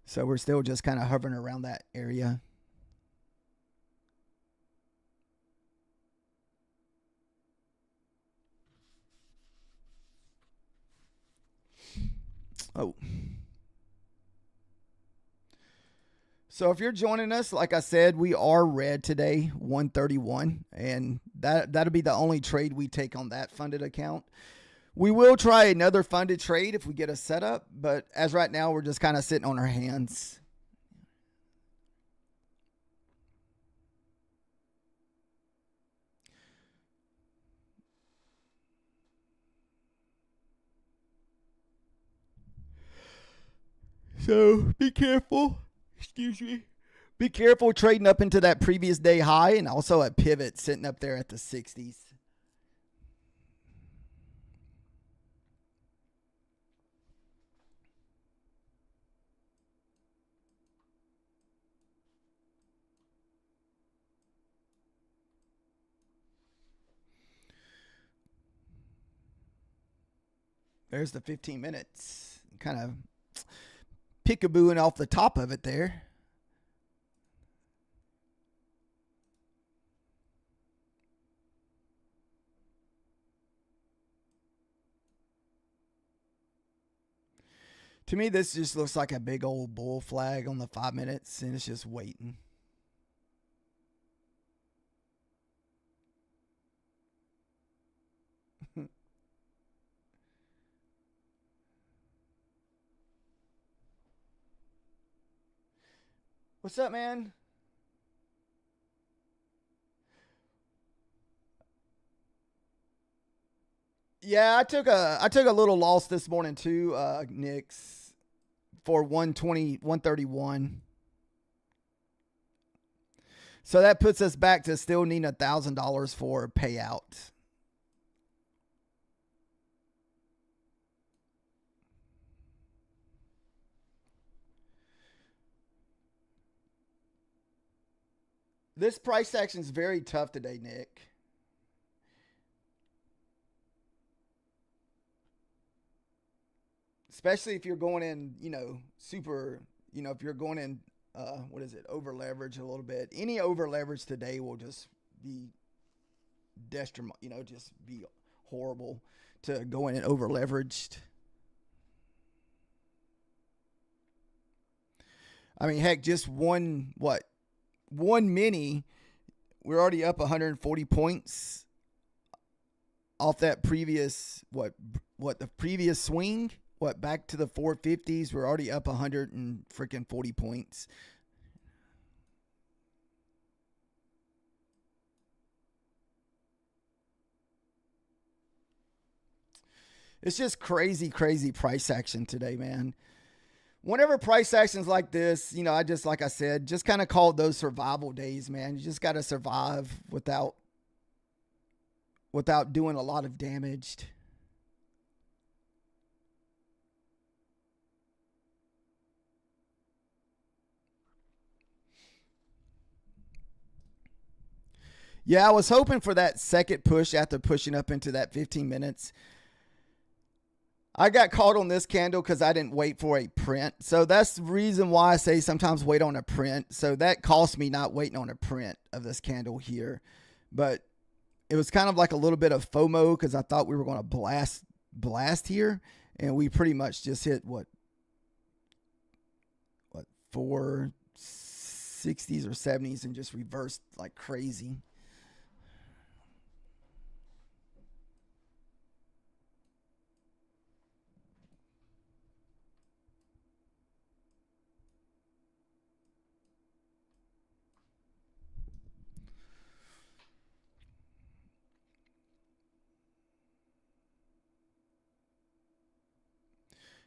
So we're still just kind of hovering around that area. Oh. So if you're joining us, like I said, we are red today, 131, and that'll be the only trade we take on that funded account. We will try another funded trade if we get a setup, but as right now, we're just kind of sitting on our hands. So be careful. Excuse me. Be careful trading up into that previous day high and also a pivot sitting up there at the 60s. There's the 15 minutes. Kind of peekabooing off the top of it there. To me, this just looks like a big old bull flag on the 5 minutes, and it's just waiting. What's up, man? Yeah, I took a little loss this morning too, Knicks, for 120, 131. So that puts us back to still needing $1,000 for payout. This price action is very tough today, Nick. Especially if you're going in, super, if you're going in, over leverage a little bit. Any over leverage today will just be detrimental, just be horrible to go in and over leveraged. I mean, heck, just one mini, we're already up 140 points off that previous, the previous swing. Back to the 450s. We're already up 140 points. It's just crazy price action today, man. Whenever price actions like this, I just, like I said, just kind of called those survival days, man. You just got to survive without doing a lot of damage. Yeah, I was hoping for that second push after pushing up into that 15 minutes. I got caught on this candle because I didn't wait for a print. So that's the reason why I say sometimes wait on a print. So that cost me not waiting on a print of this candle here. But it was kind of like a little bit of FOMO because I thought we were going to blast here. And we pretty much just hit what 460s or 70s and just reversed like crazy.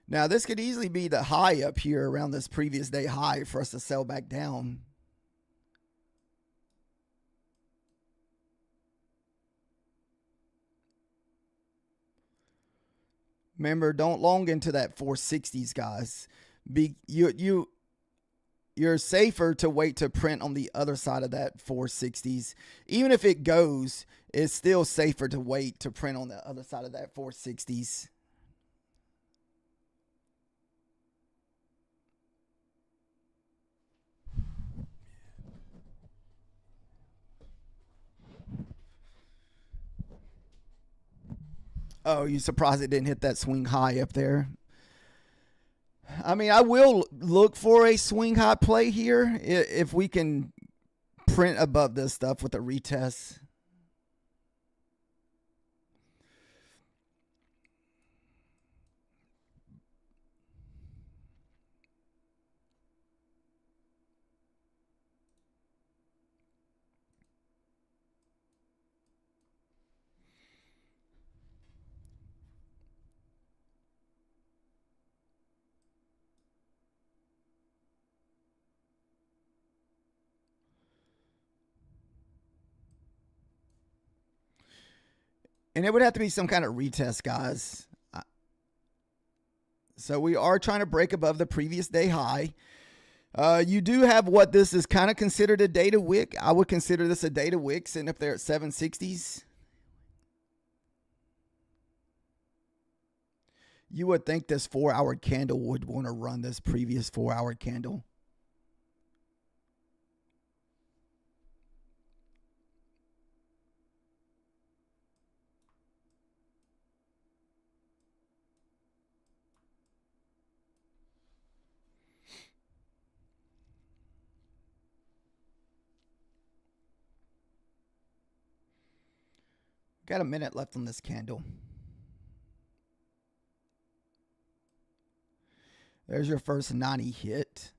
Now, this could easily be the high up here around this previous day high for us to sell back down. Remember, don't long into that 460s, guys. You're safer to wait to print on the other side of that 460s. Even if it goes, it's still safer to wait to print on the other side of that 460s. Oh, you surprised it didn't hit that swing high up there? I mean, I will look for a swing high play here if we can print above this stuff with a retest. And it would have to be some kind of retest, guys. So we are trying to break above the previous day high. You do have what this is kind of considered a data wick. I would consider this a data wick sitting up there at 760s. You would think this 4-hour candle would want to run this previous 4-hour candle. Got a minute left on this candle. There's your first 90 hit.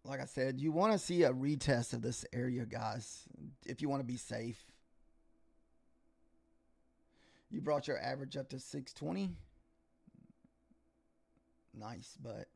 Like I said, you want to see a retest of this area, guys, if you want to be safe. You brought your average up to 620. Nice, but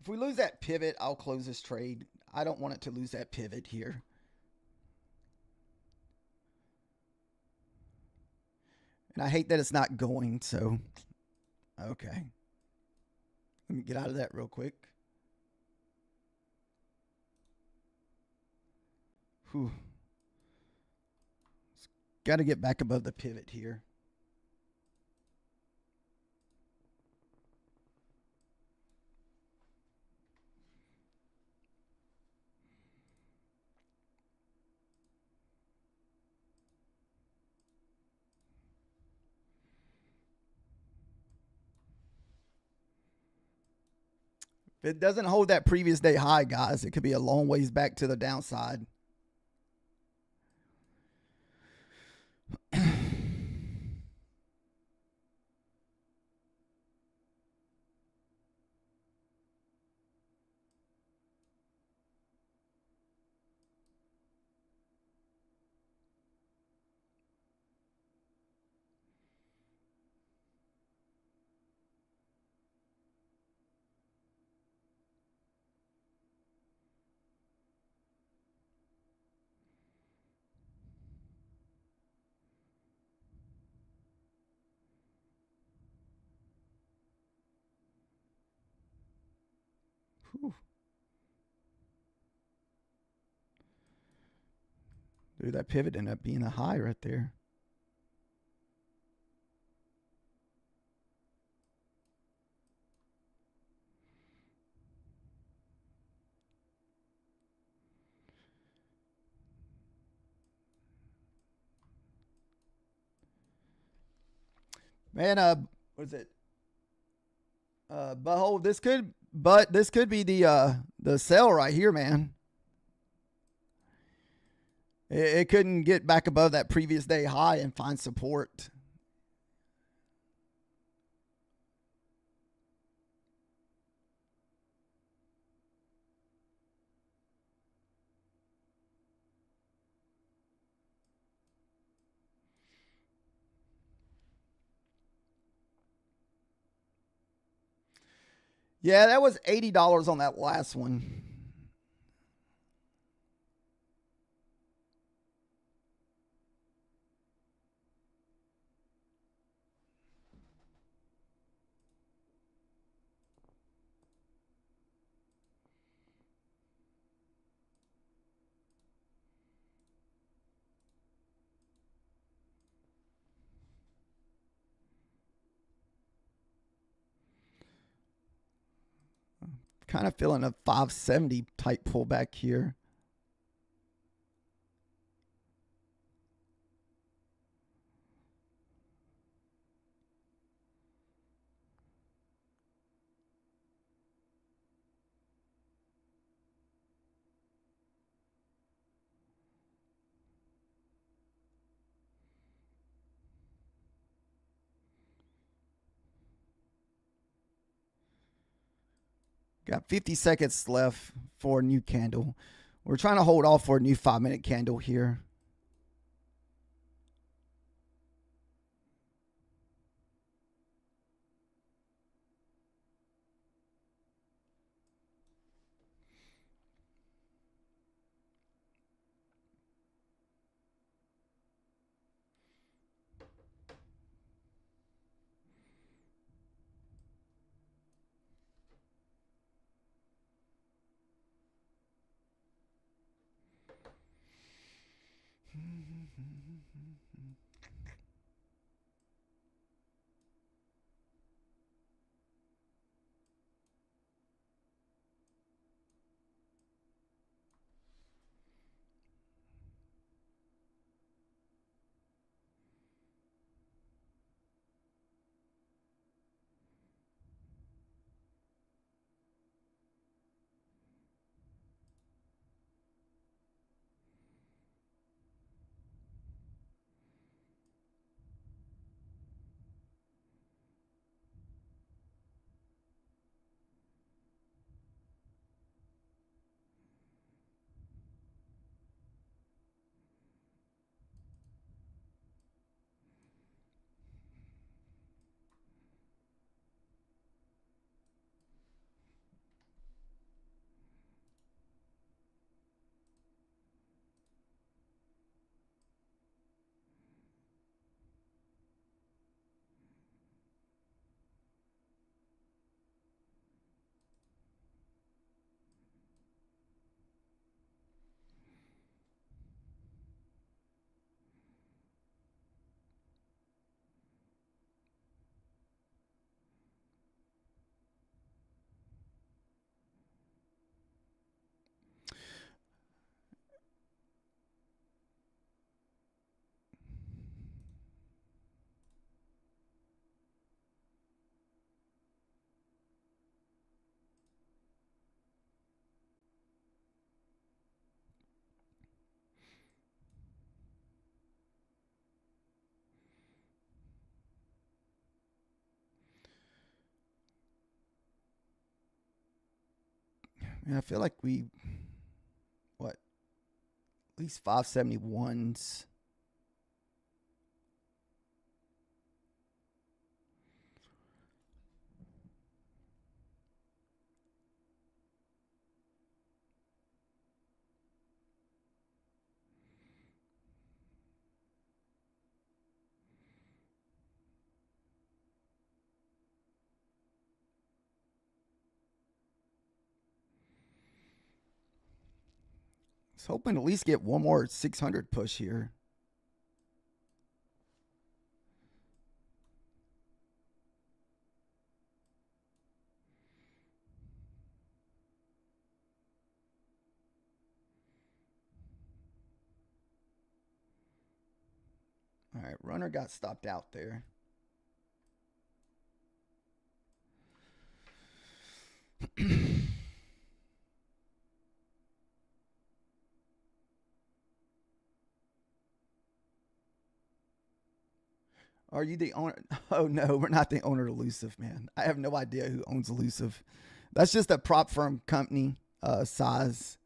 if we lose that pivot, I'll close this trade. I don't want it to lose that pivot here. And I hate that it's not going, so okay. Let me get out of that real quick. Whew. Got to get back above the pivot here. If it doesn't hold that previous day high, guys, it could be a long ways back to the downside. Whew. Dude, that pivot ended up being a high right there. Man, what is it? But this could be the sell right here, man. It couldn't get back above that previous day high and find support. Yeah, that was $80 on that last one. Kind of feeling a 570 type pullback here. Got 50 seconds left for a new candle. We're trying to hold off for a new 5-minute candle here. And I feel like we, at least 571s. I was hoping to at least get one more 600 push here. All right, runner got stopped out there. Are you the owner? Oh, no, we're not the owner of Elusive, man. I have no idea who owns Elusive. That's just a prop firm company size.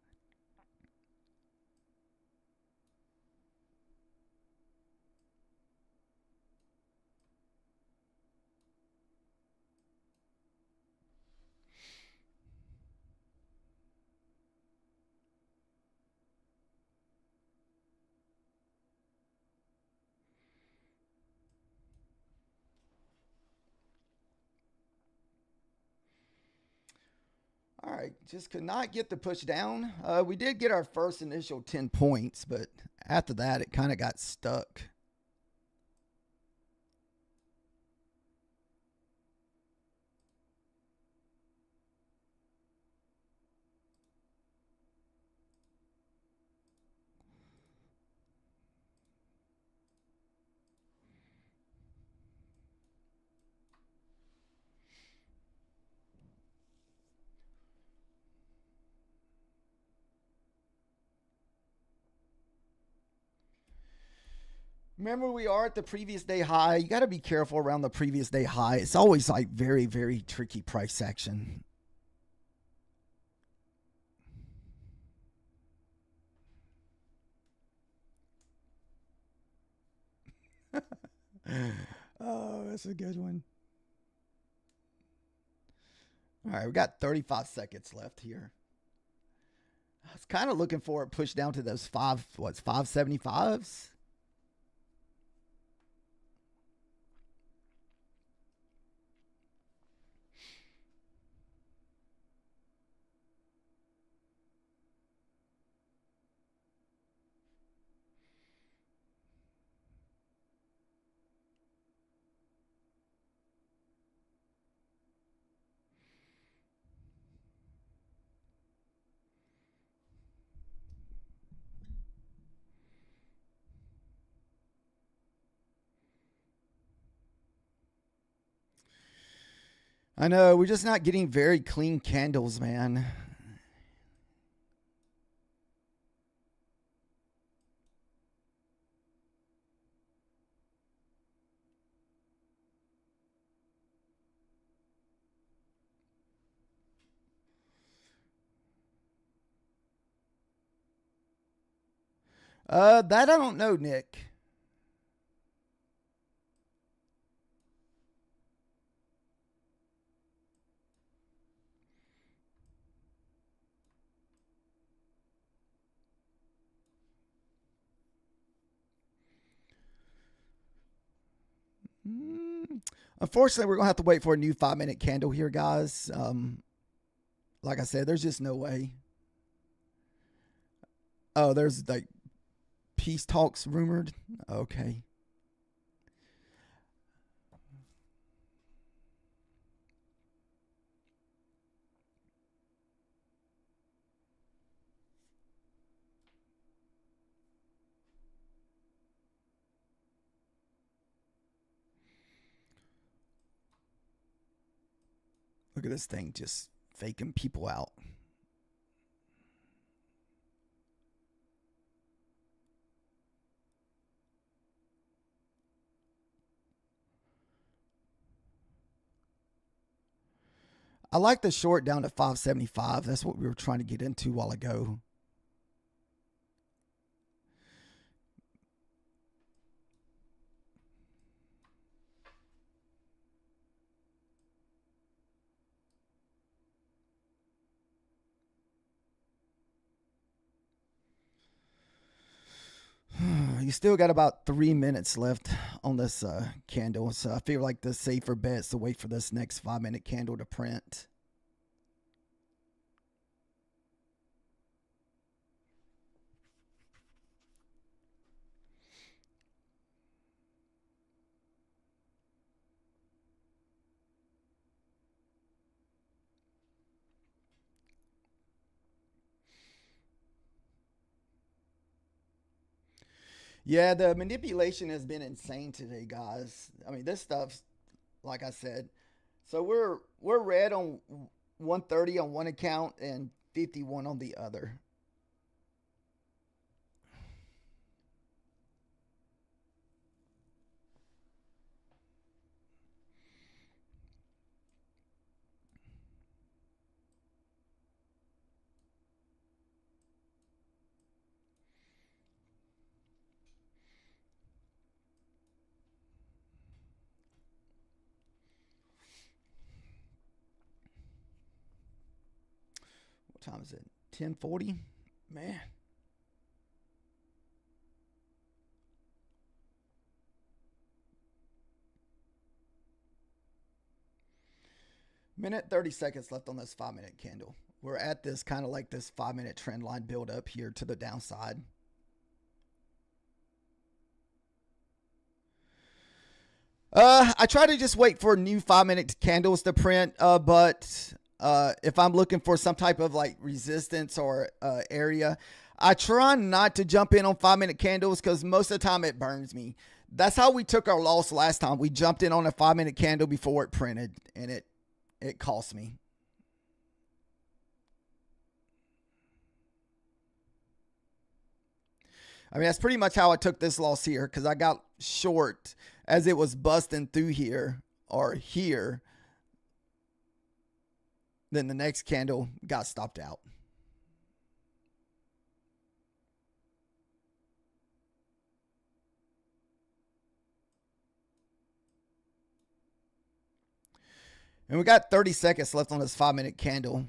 All right, just could not get the push down. We did get our first initial 10 points, but after that, it kind of got stuck. Remember, we are at the previous day high. You got to be careful around the previous day high. It's always like very, very tricky price action. Oh, that's a good one. All right, we got 35 seconds left here. I was kind of looking for it pushed down to those 575s. I know, we're just not getting very clean candles, man. That I don't know, Nick. Unfortunately, we're gonna have to wait for a new 5-minute candle here, guys. Like I said, there's just no way. Oh, there's like peace talks rumored. Okay. Look at this thing just faking people out. I like the short down to 575. That's what we were trying to get into a while ago. You still got about 3 minutes left on this candle, so I feel like the safer bet is to wait for this next 5-minute candle to print. Yeah, the manipulation has been insane today, guys. I mean, this stuff's like I said. So we're red on 130 on one account and 51 on the other. What time is it? 10:40. Man. Minute 30 seconds left on this 5-minute candle. We're at this kind of like this 5-minute trend line build up here to the downside. I try to just wait for new 5-minute candles to print, but if I'm looking for some type of like resistance or area, I try not to jump in on 5-minute candles because most of the time it burns me. That's how we took our loss last time. We jumped in on a 5-minute candle before it printed, and it cost me. I mean, that's pretty much how I took this loss here because I got short as it was busting through here or here, then the next candle got stopped out. And we got 30 seconds left on this 5-minute candle.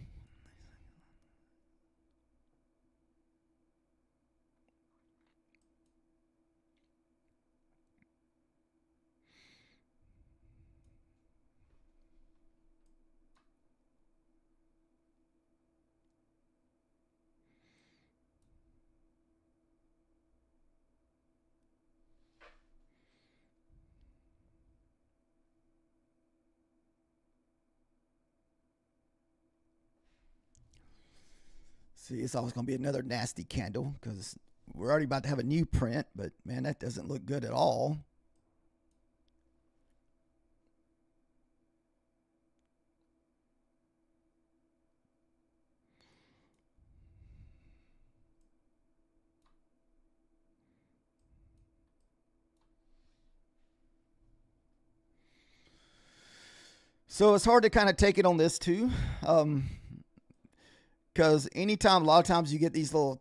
See, it's always going to be another nasty candle because we're already about to have a new print, but man, that doesn't look good at all. So it's hard to kind of take it on this too. Because anytime, a lot of times you get these little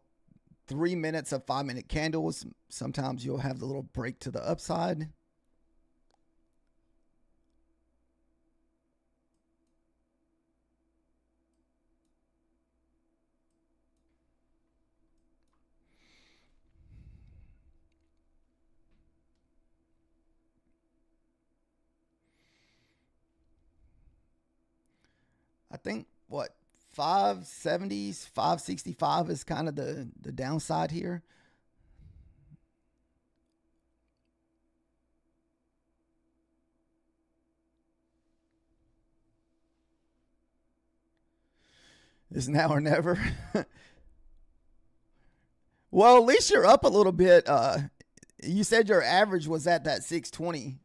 3 minutes of 5-minute candles, sometimes you'll have the little break to the upside. I think what 570s, 565 is kind of the downside here. It's now or never. Well, at least you're up a little bit. You said your average was at that 620.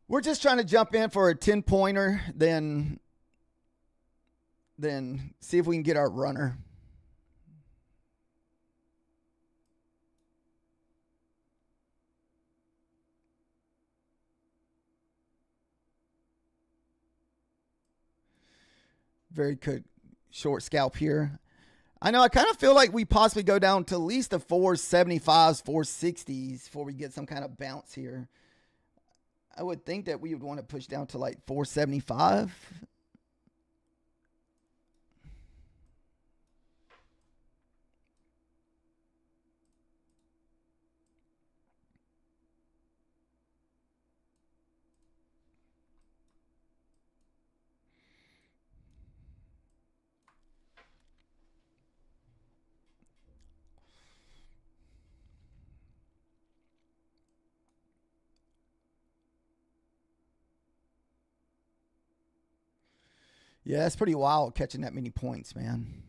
We're just trying to jump in for a 10-pointer, then see if we can get our runner. Very good short scalp here. I know I kind of feel like we possibly go down to at least the 475s, 460s before we get some kind of bounce here. I would think that we would want to push down to like 475. Yeah, it's pretty wild catching that many points, man.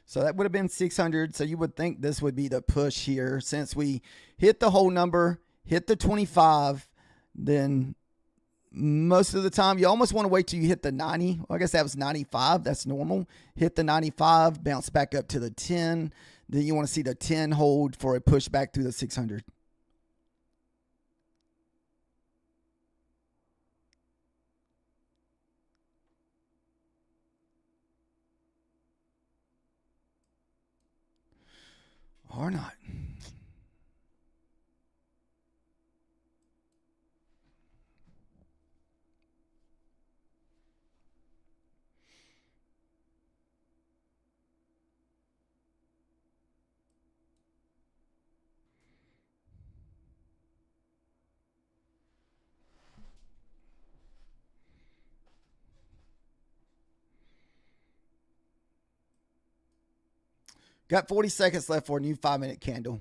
So that would have been 600. So you would think this would be the push here since we hit the whole number, hit the 25, then most of the time you almost want to wait till you hit the 90. Well, I guess that was 95. That's normal. Hit the 95, bounce back up to the 10. Then you want to see the 10 hold for a push back through the 600. Or not. Got 40 seconds left for a new 5-minute candle.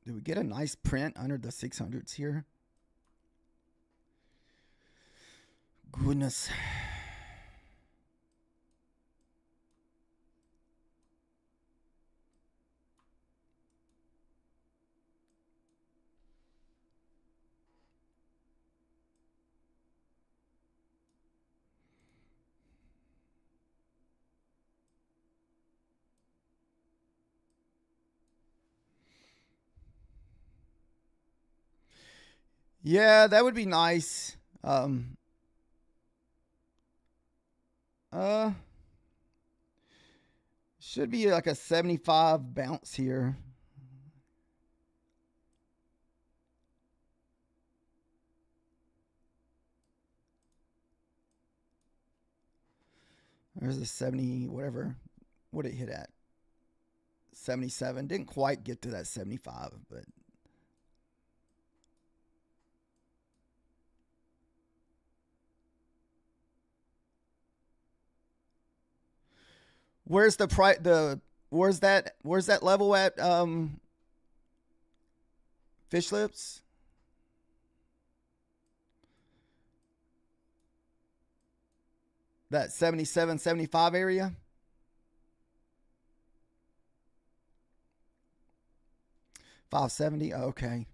Do we get a nice print under the 600s here? Goodness. Yeah, that would be nice. Should be like a 75 bounce here. There's a 70, whatever. What did it hit at? 77. Didn't quite get to that 75, but where's the price? Where's that level at? Fish lips. That 77, 75 area. $570. Okay.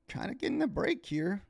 Kind of getting a break here.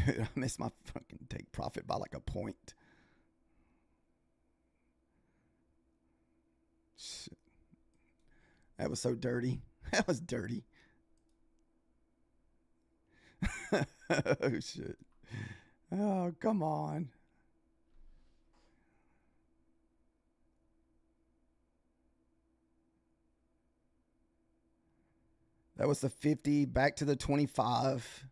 I missed my fucking take profit by like a point. Shit. That was so dirty. That was dirty. Oh, shit. Oh, come on. That was the 50, back to the 25.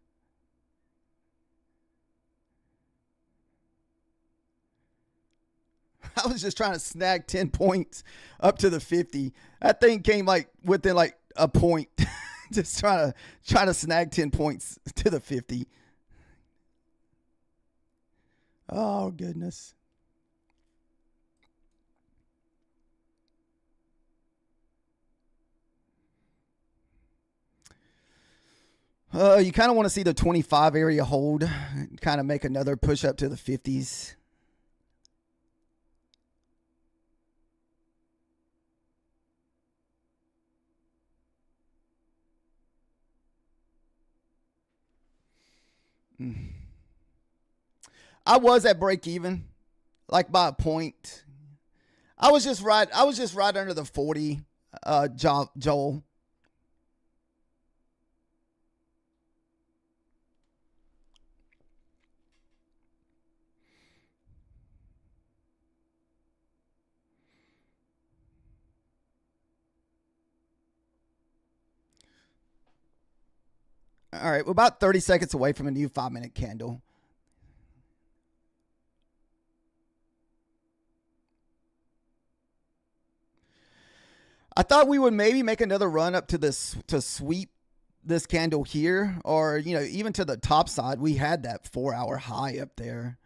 I was just trying to snag 10 points up to the 50. That thing came like within like a point. Just trying to snag 10 points to the 50. Oh, goodness. You kind of want to see the 25 area hold, kind of make another push up to the 50s. I was at break even, like by a point. I was just right under the 40, Joel. All right, we're about 30 seconds away from a new 5-minute candle. I thought we would maybe make another run up to this to sweep this candle here, or even to the top side. We had that 4-hour high up there.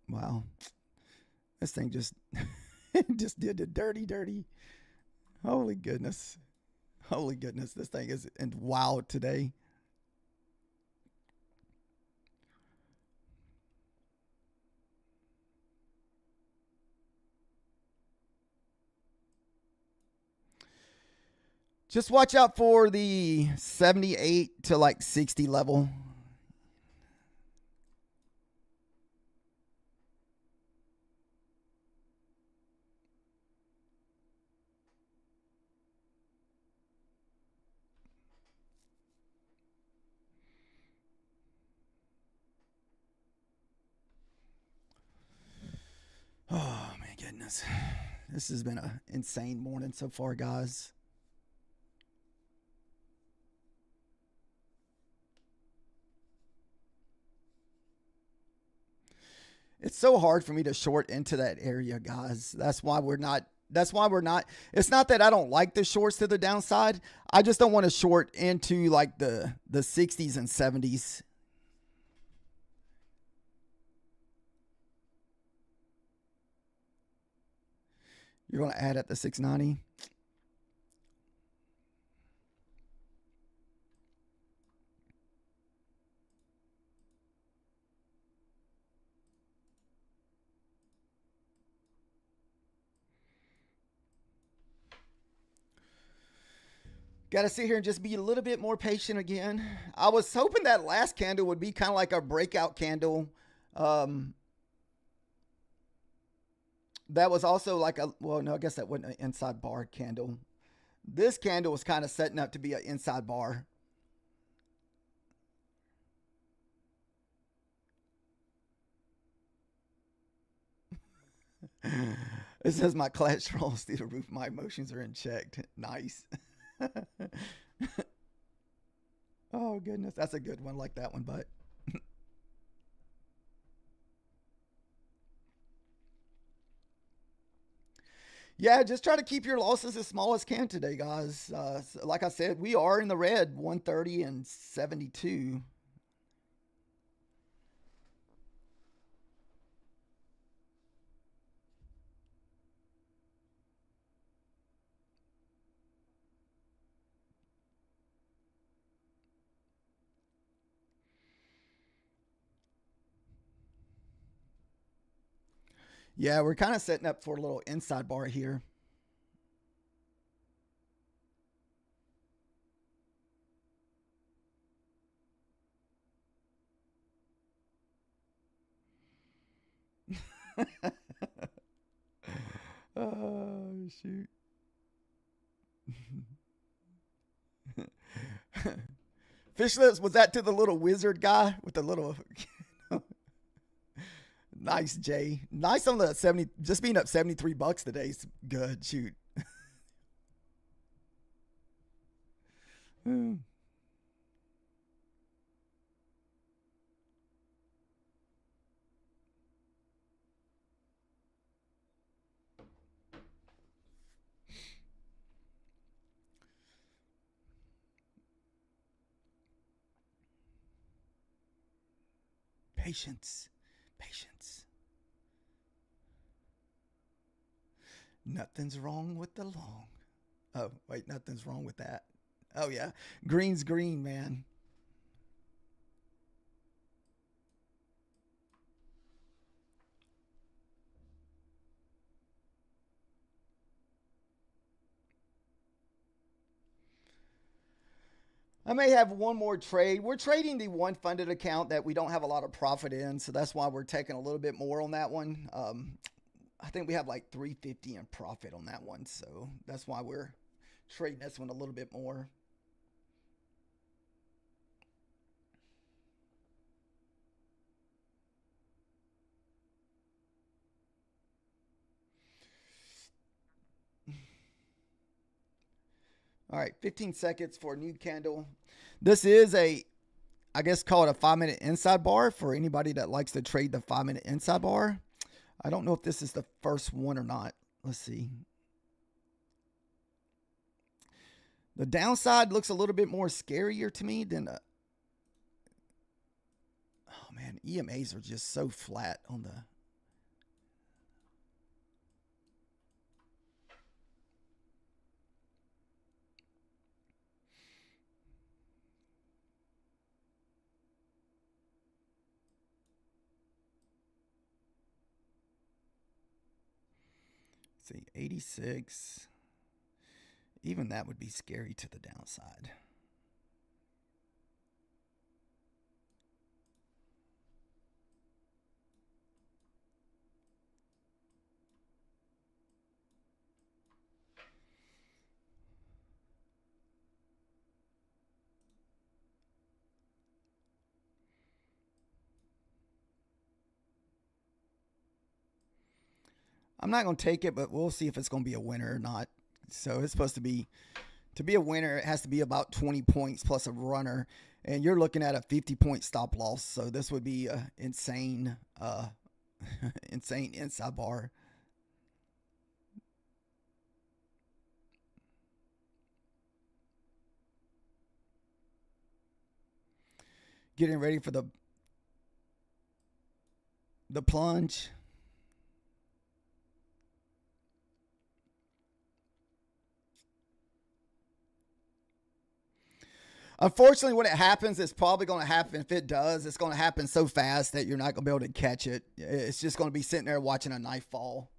Wow, this thing just just did the dirty. Holy goodness. Holy goodness, this thing is wild today. Just watch out for the 78 to like 60 level. Oh, my goodness. This has been an insane morning so far, guys. It's so hard for me to short into that area, guys. That's why we're not. It's not that I don't like the shorts to the downside. I just don't want to short into like the 60s and 70s. You're going to add at the 690. Got to sit here and just be a little bit more patient again. I was hoping that last candle would be kind of like a breakout candle. That was also like well, no, I guess that wasn't an inside bar candle. This candle was kind of setting up to be an inside bar. It says my cholesterol is through the roof. My emotions are in check. Nice. Oh, goodness. That's a good one. Like that one, but. Yeah, just try to keep your losses as small as can today, guys. Like I said, we are in the red, 130 and 72. Yeah, we're kind of setting up for a little inside bar here. Oh, shoot. Fish lips, was that to the little wizard guy with the little. Nice, Jay. Nice on the 70, just being up 73 bucks today is good. Shoot. Patience. Patience. Nothing's wrong with the long. Oh, wait, nothing's wrong with that. Oh, yeah. Green's green, man. I may have one more trade. We're trading the one funded account that we don't have a lot of profit in, so that's why we're taking a little bit more on that one. I think we have like 350 in profit on that one, so that's why we're trading this one a little bit more. All right, 15 seconds for a new candle. This is a, I guess, call it a 5-minute inside bar for anybody that likes to trade the 5-minute inside bar. I don't know if this is the first one or not. Let's see. The downside looks a little bit more scarier to me than the, oh man, EMAs are just so flat on the, see, 86. Even that would be scary to the downside. I'm not going to take it, but we'll see if it's going to be a winner or not. So it's supposed to be a winner, it has to be about 20 points plus a runner, and you're looking at a 50-point stop loss. So this would be an insane, insane inside bar. Getting ready for the plunge. Unfortunately, when it happens, it's probably going to happen. If it does, it's going to happen so fast that you're not going to be able to catch it. It's just going to be sitting there watching a knife fall.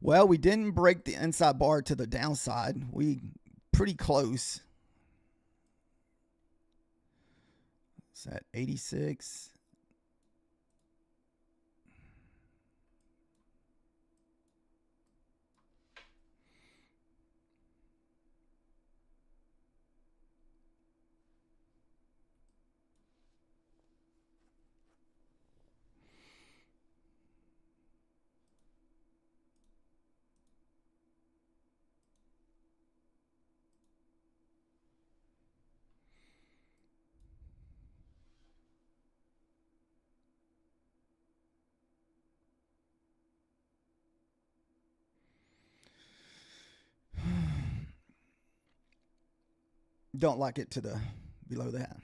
Well, we didn't break the inside bar to the downside. We pretty close. It's at 86. Don't like it to the below that.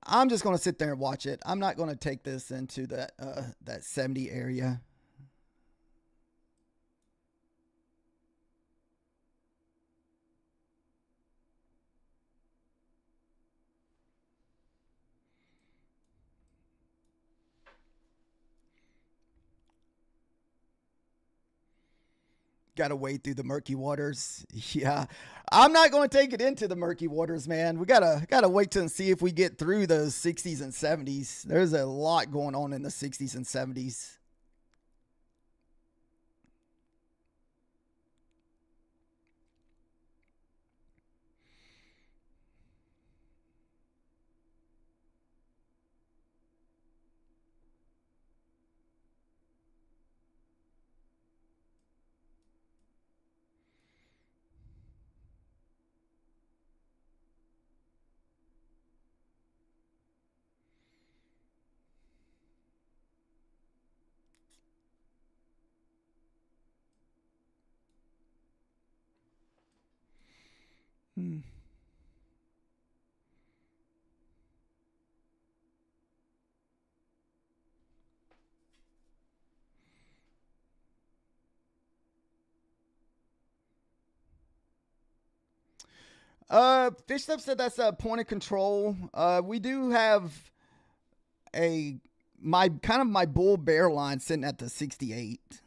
I'm just going to sit there and watch it. I'm not going to take this into that 70 area. Got to wade through the murky waters. Yeah, I'm not going to take it into the murky waters, man. We gotta wait till and see if we get through those 60s and 70s. There's a lot going on in the 60s and 70s. Hmm. Fish Step said that's a point of control. We do have a my bull bear line sitting at the 68.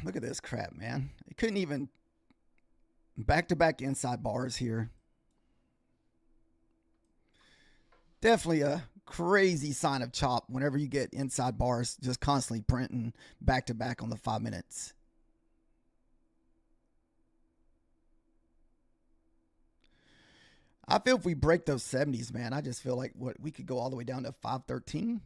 Look at this crap, man. It couldn't even back-to-back inside bars here. Definitely a crazy sign of chop whenever you get inside bars just constantly printing back-to-back on the 5 minutes. I feel if we break those 70s, man, I just feel like we could go all the way down to 513.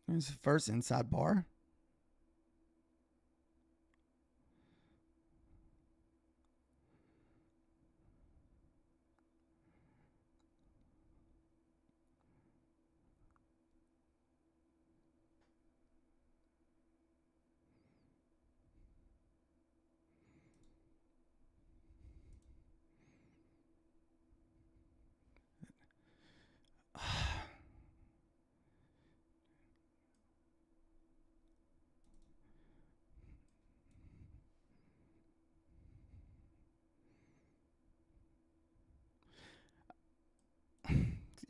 Here's the first inside bar.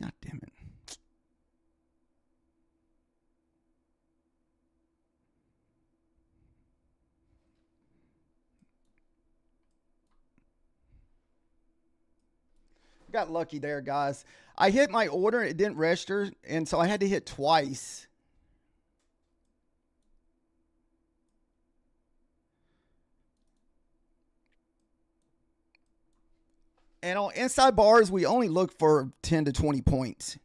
God damn it. Got lucky there, guys. I hit my order, it didn't register, and so I had to hit twice. And on inside bars, we only look for 10 to 20 points.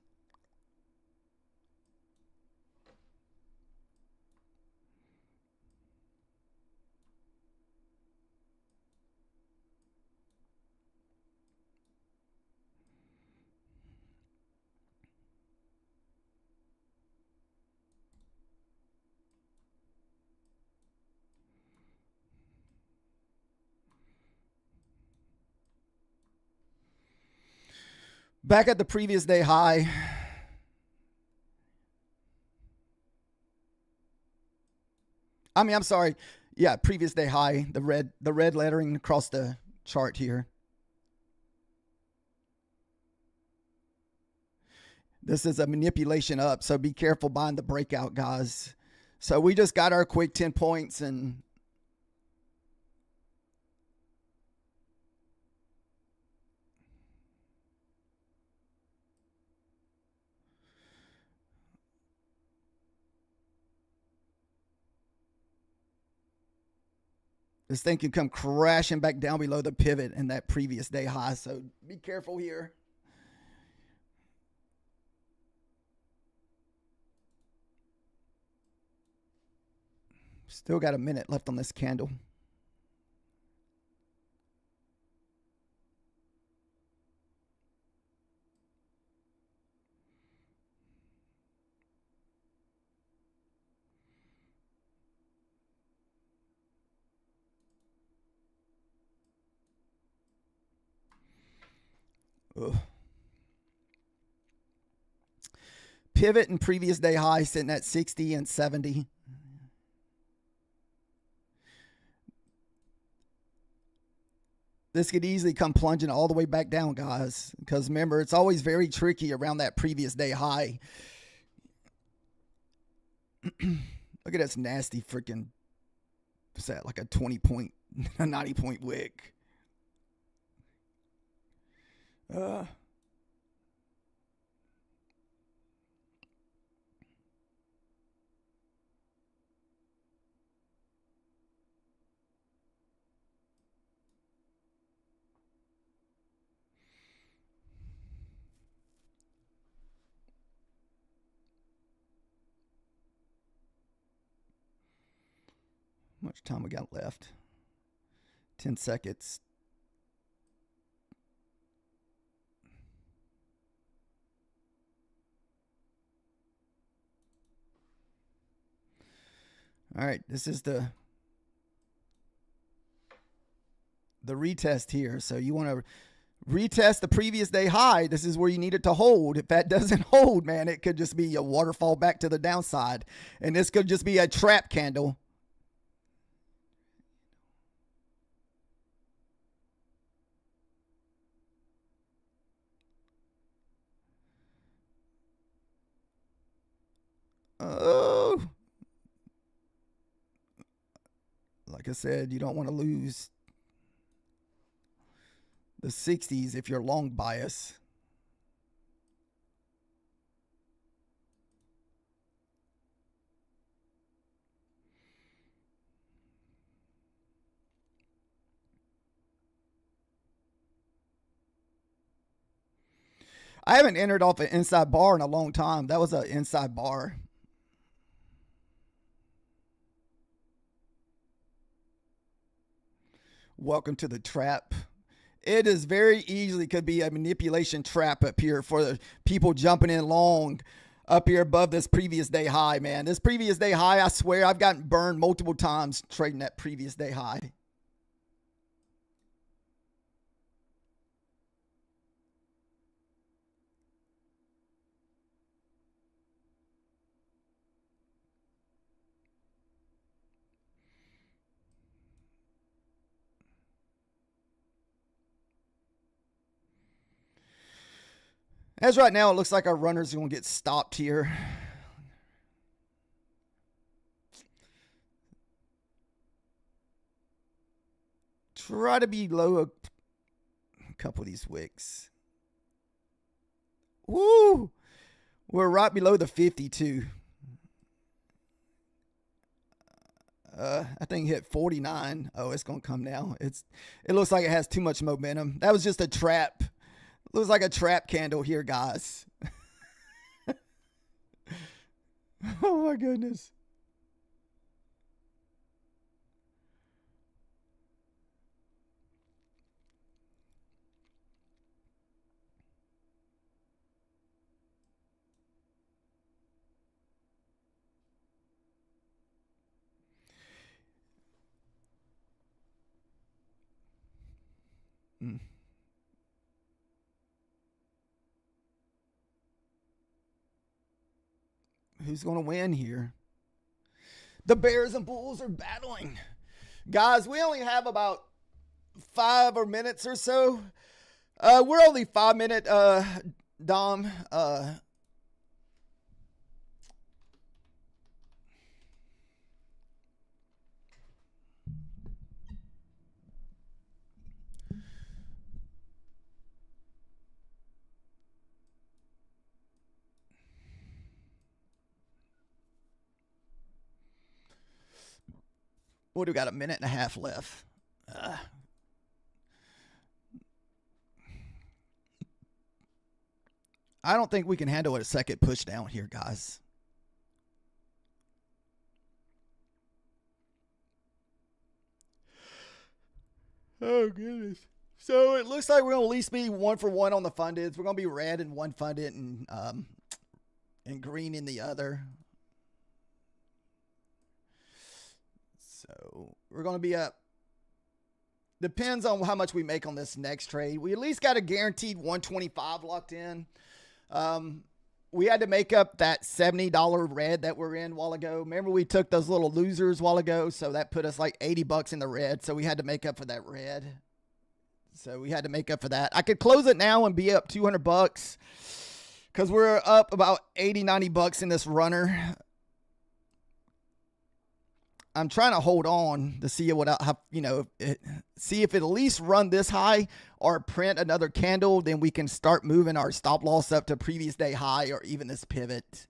Back at the previous day high. I'm sorry. Yeah, previous day high. The red lettering across the chart here. This is a manipulation up, so be careful buying the breakout, guys. So we just got our quick 10 points and this thing can come crashing back down below the pivot in that previous day high. So be careful here. Still got a minute left on this candle. Ugh. Pivot and previous day high sitting at 60 and 70. This could easily come plunging all the way back down, guys. Because remember, it's always very tricky around that previous day high. Look at this nasty freaking, what's that, like a 20 point, a 90 point wick. How much time we got left? 10 seconds. All right, this is the retest here. So you want to retest the previous day high. This is where you need it to hold. If that doesn't hold, man, it could just be a waterfall back to the downside. And this could just be a trap candle. Oh, like I said, you don't want to lose the 60s if you're long bias. I haven't entered off an inside bar in a long time. That was an inside bar. Welcome to the trap. It is very easily could be a manipulation trap up here for the people jumping in long up here above this previous day high, man. This previous day high, I swear I've gotten burned multiple times trading that previous day high. As right now, it looks like our runners are going to get stopped here. Try to be low a couple of these wicks. Woo! We're right below the 52. I think hit 49. Oh, it's going to come now. It looks like it has too much momentum. That was just a trap. Looks like a trap candle here, guys. Oh my goodness. Who's going to win here? The Bears and Bulls are battling. Guys, we only have about 5 or minutes or so. We're only 5 minute, Dom. What do we got? A minute and a half left. I don't think we can handle a second push down here, guys. Oh, goodness. So it looks like we're going to at least be 1 for 1 on the fundeds. We're going to be red in one funded and green in the other. So we're going to be up. Depends on how much we make on this next trade. We at least got a guaranteed 125 locked in. We had to make up that $70 red that we're in a while ago. Remember, we took those little losers a while ago, so that put us like $80 in the red. So we had to make up for that red. So we had to make up for that. I could close it now and be up $200 because we're up about 80, 90 bucks in this runner. I'm trying to hold on to see what see if it at least run this high or print another candle. Then we can start moving our stop loss up to previous day high or even this pivot.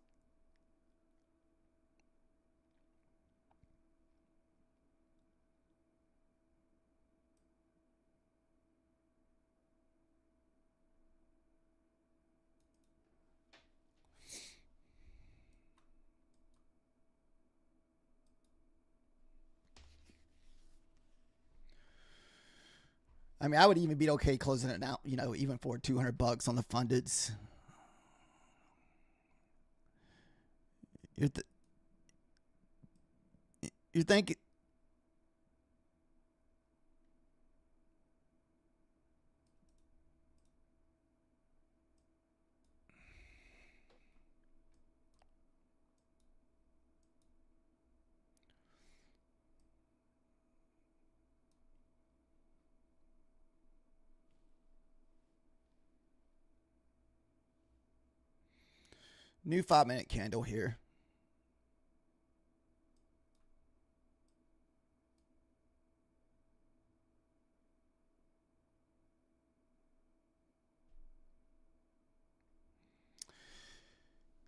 I mean, I would even be okay closing it out, even for $200 on the fundeds. You're thinking, new 5-minute candle here.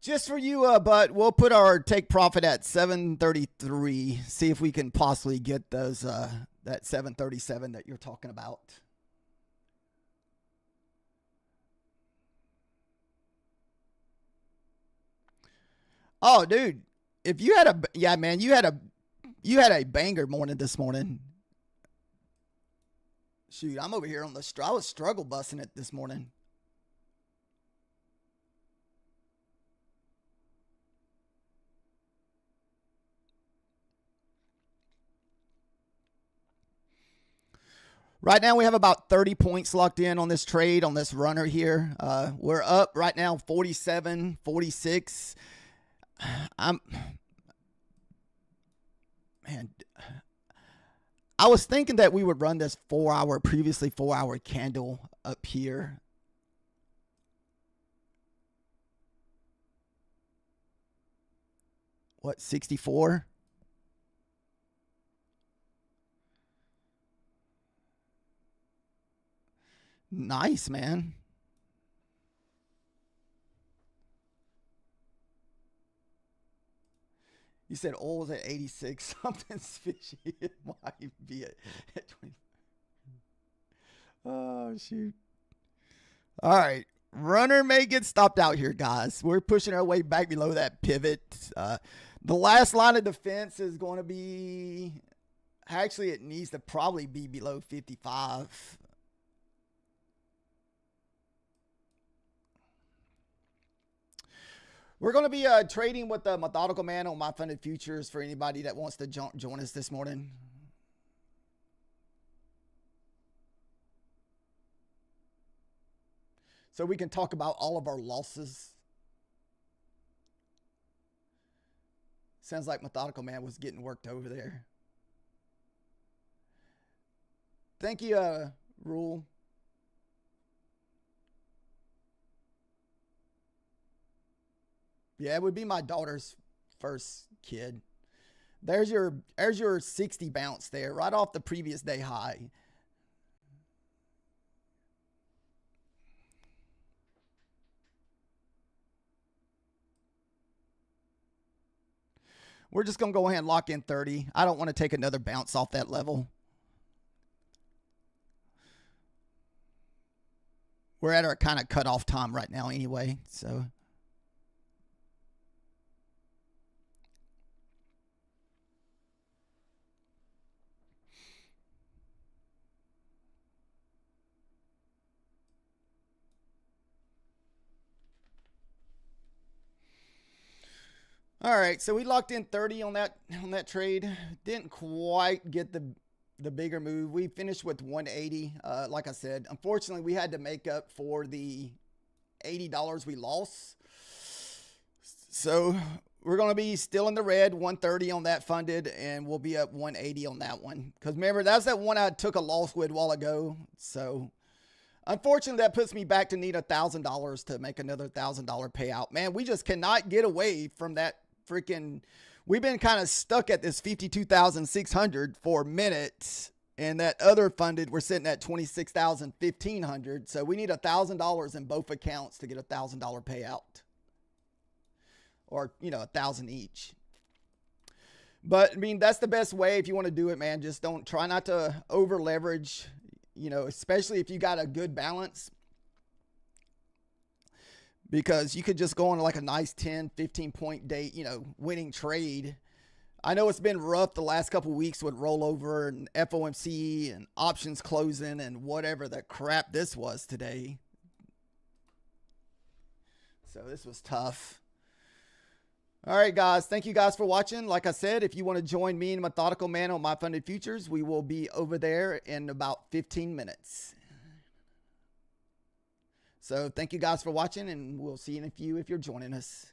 Just for you, but we'll put our take profit at 733. See if we can possibly get those that 737 that you're talking about. Oh, dude, if you had a yeah, man, you had a banger morning this morning. Shoot, I'm over here on the I was struggle busting it this morning. Right now, we have about 30 points locked in on this trade, on this runner here. We're up right now 47, 46. Man, I was thinking that we would run this previously 4-hour candle up here. What, 64? Nice, man. You said oil was at 86. Something's fishy. It might be at 20. Oh, shoot. All right. Runner may get stopped out here, guys. We're pushing our way back below that pivot. The last line of defense is going to be... Actually, it needs to probably be below 55. We're going to be trading with the Methodical Man on My Funded Futures for anybody that wants to join us this morning. So we can talk about all of our losses. Sounds like Methodical Man was getting worked over there. Thank you, Rule. Yeah, it would be my daughter's first kid. There's your 60 bounce there, right off the previous day high. We're just going to go ahead and lock in 30. I don't want to take another bounce off that level. We're at our kind of cutoff time right now anyway, so... All right, so we locked in 30 on that trade. Didn't quite get the bigger move. We finished with 180. Like I said, unfortunately, we had to make up for the $80 we lost. So we're going to be still in the red, 130 on that funded, and we'll be up 180 on that one. Because remember, that's that one I took a loss with a while ago. So unfortunately, that puts me back to need $1,000 to make another $1,000 payout. Man, we just cannot get away from that freaking... We've been kind of stuck at this 52,600 for minutes, and that other funded, we're sitting at 26,100. So we need $1,000 in both accounts to get $1,000 payout, or $1,000 each. But I mean, that's the best way if you want to do it, man. Just try not to over leverage. Especially if you got a good balance, because you could just go on like a nice 10, 15 point day, winning trade. I know it's been rough the last couple of weeks with rollover and FOMC and options closing and whatever the crap this was today. So this was tough. All right, guys. Thank you guys for watching. Like I said, if you want to join me and Methodical Man on My Funded Futures, we will be over there in about 15 minutes. So thank you guys for watching, and we'll see you in a few if you're joining us.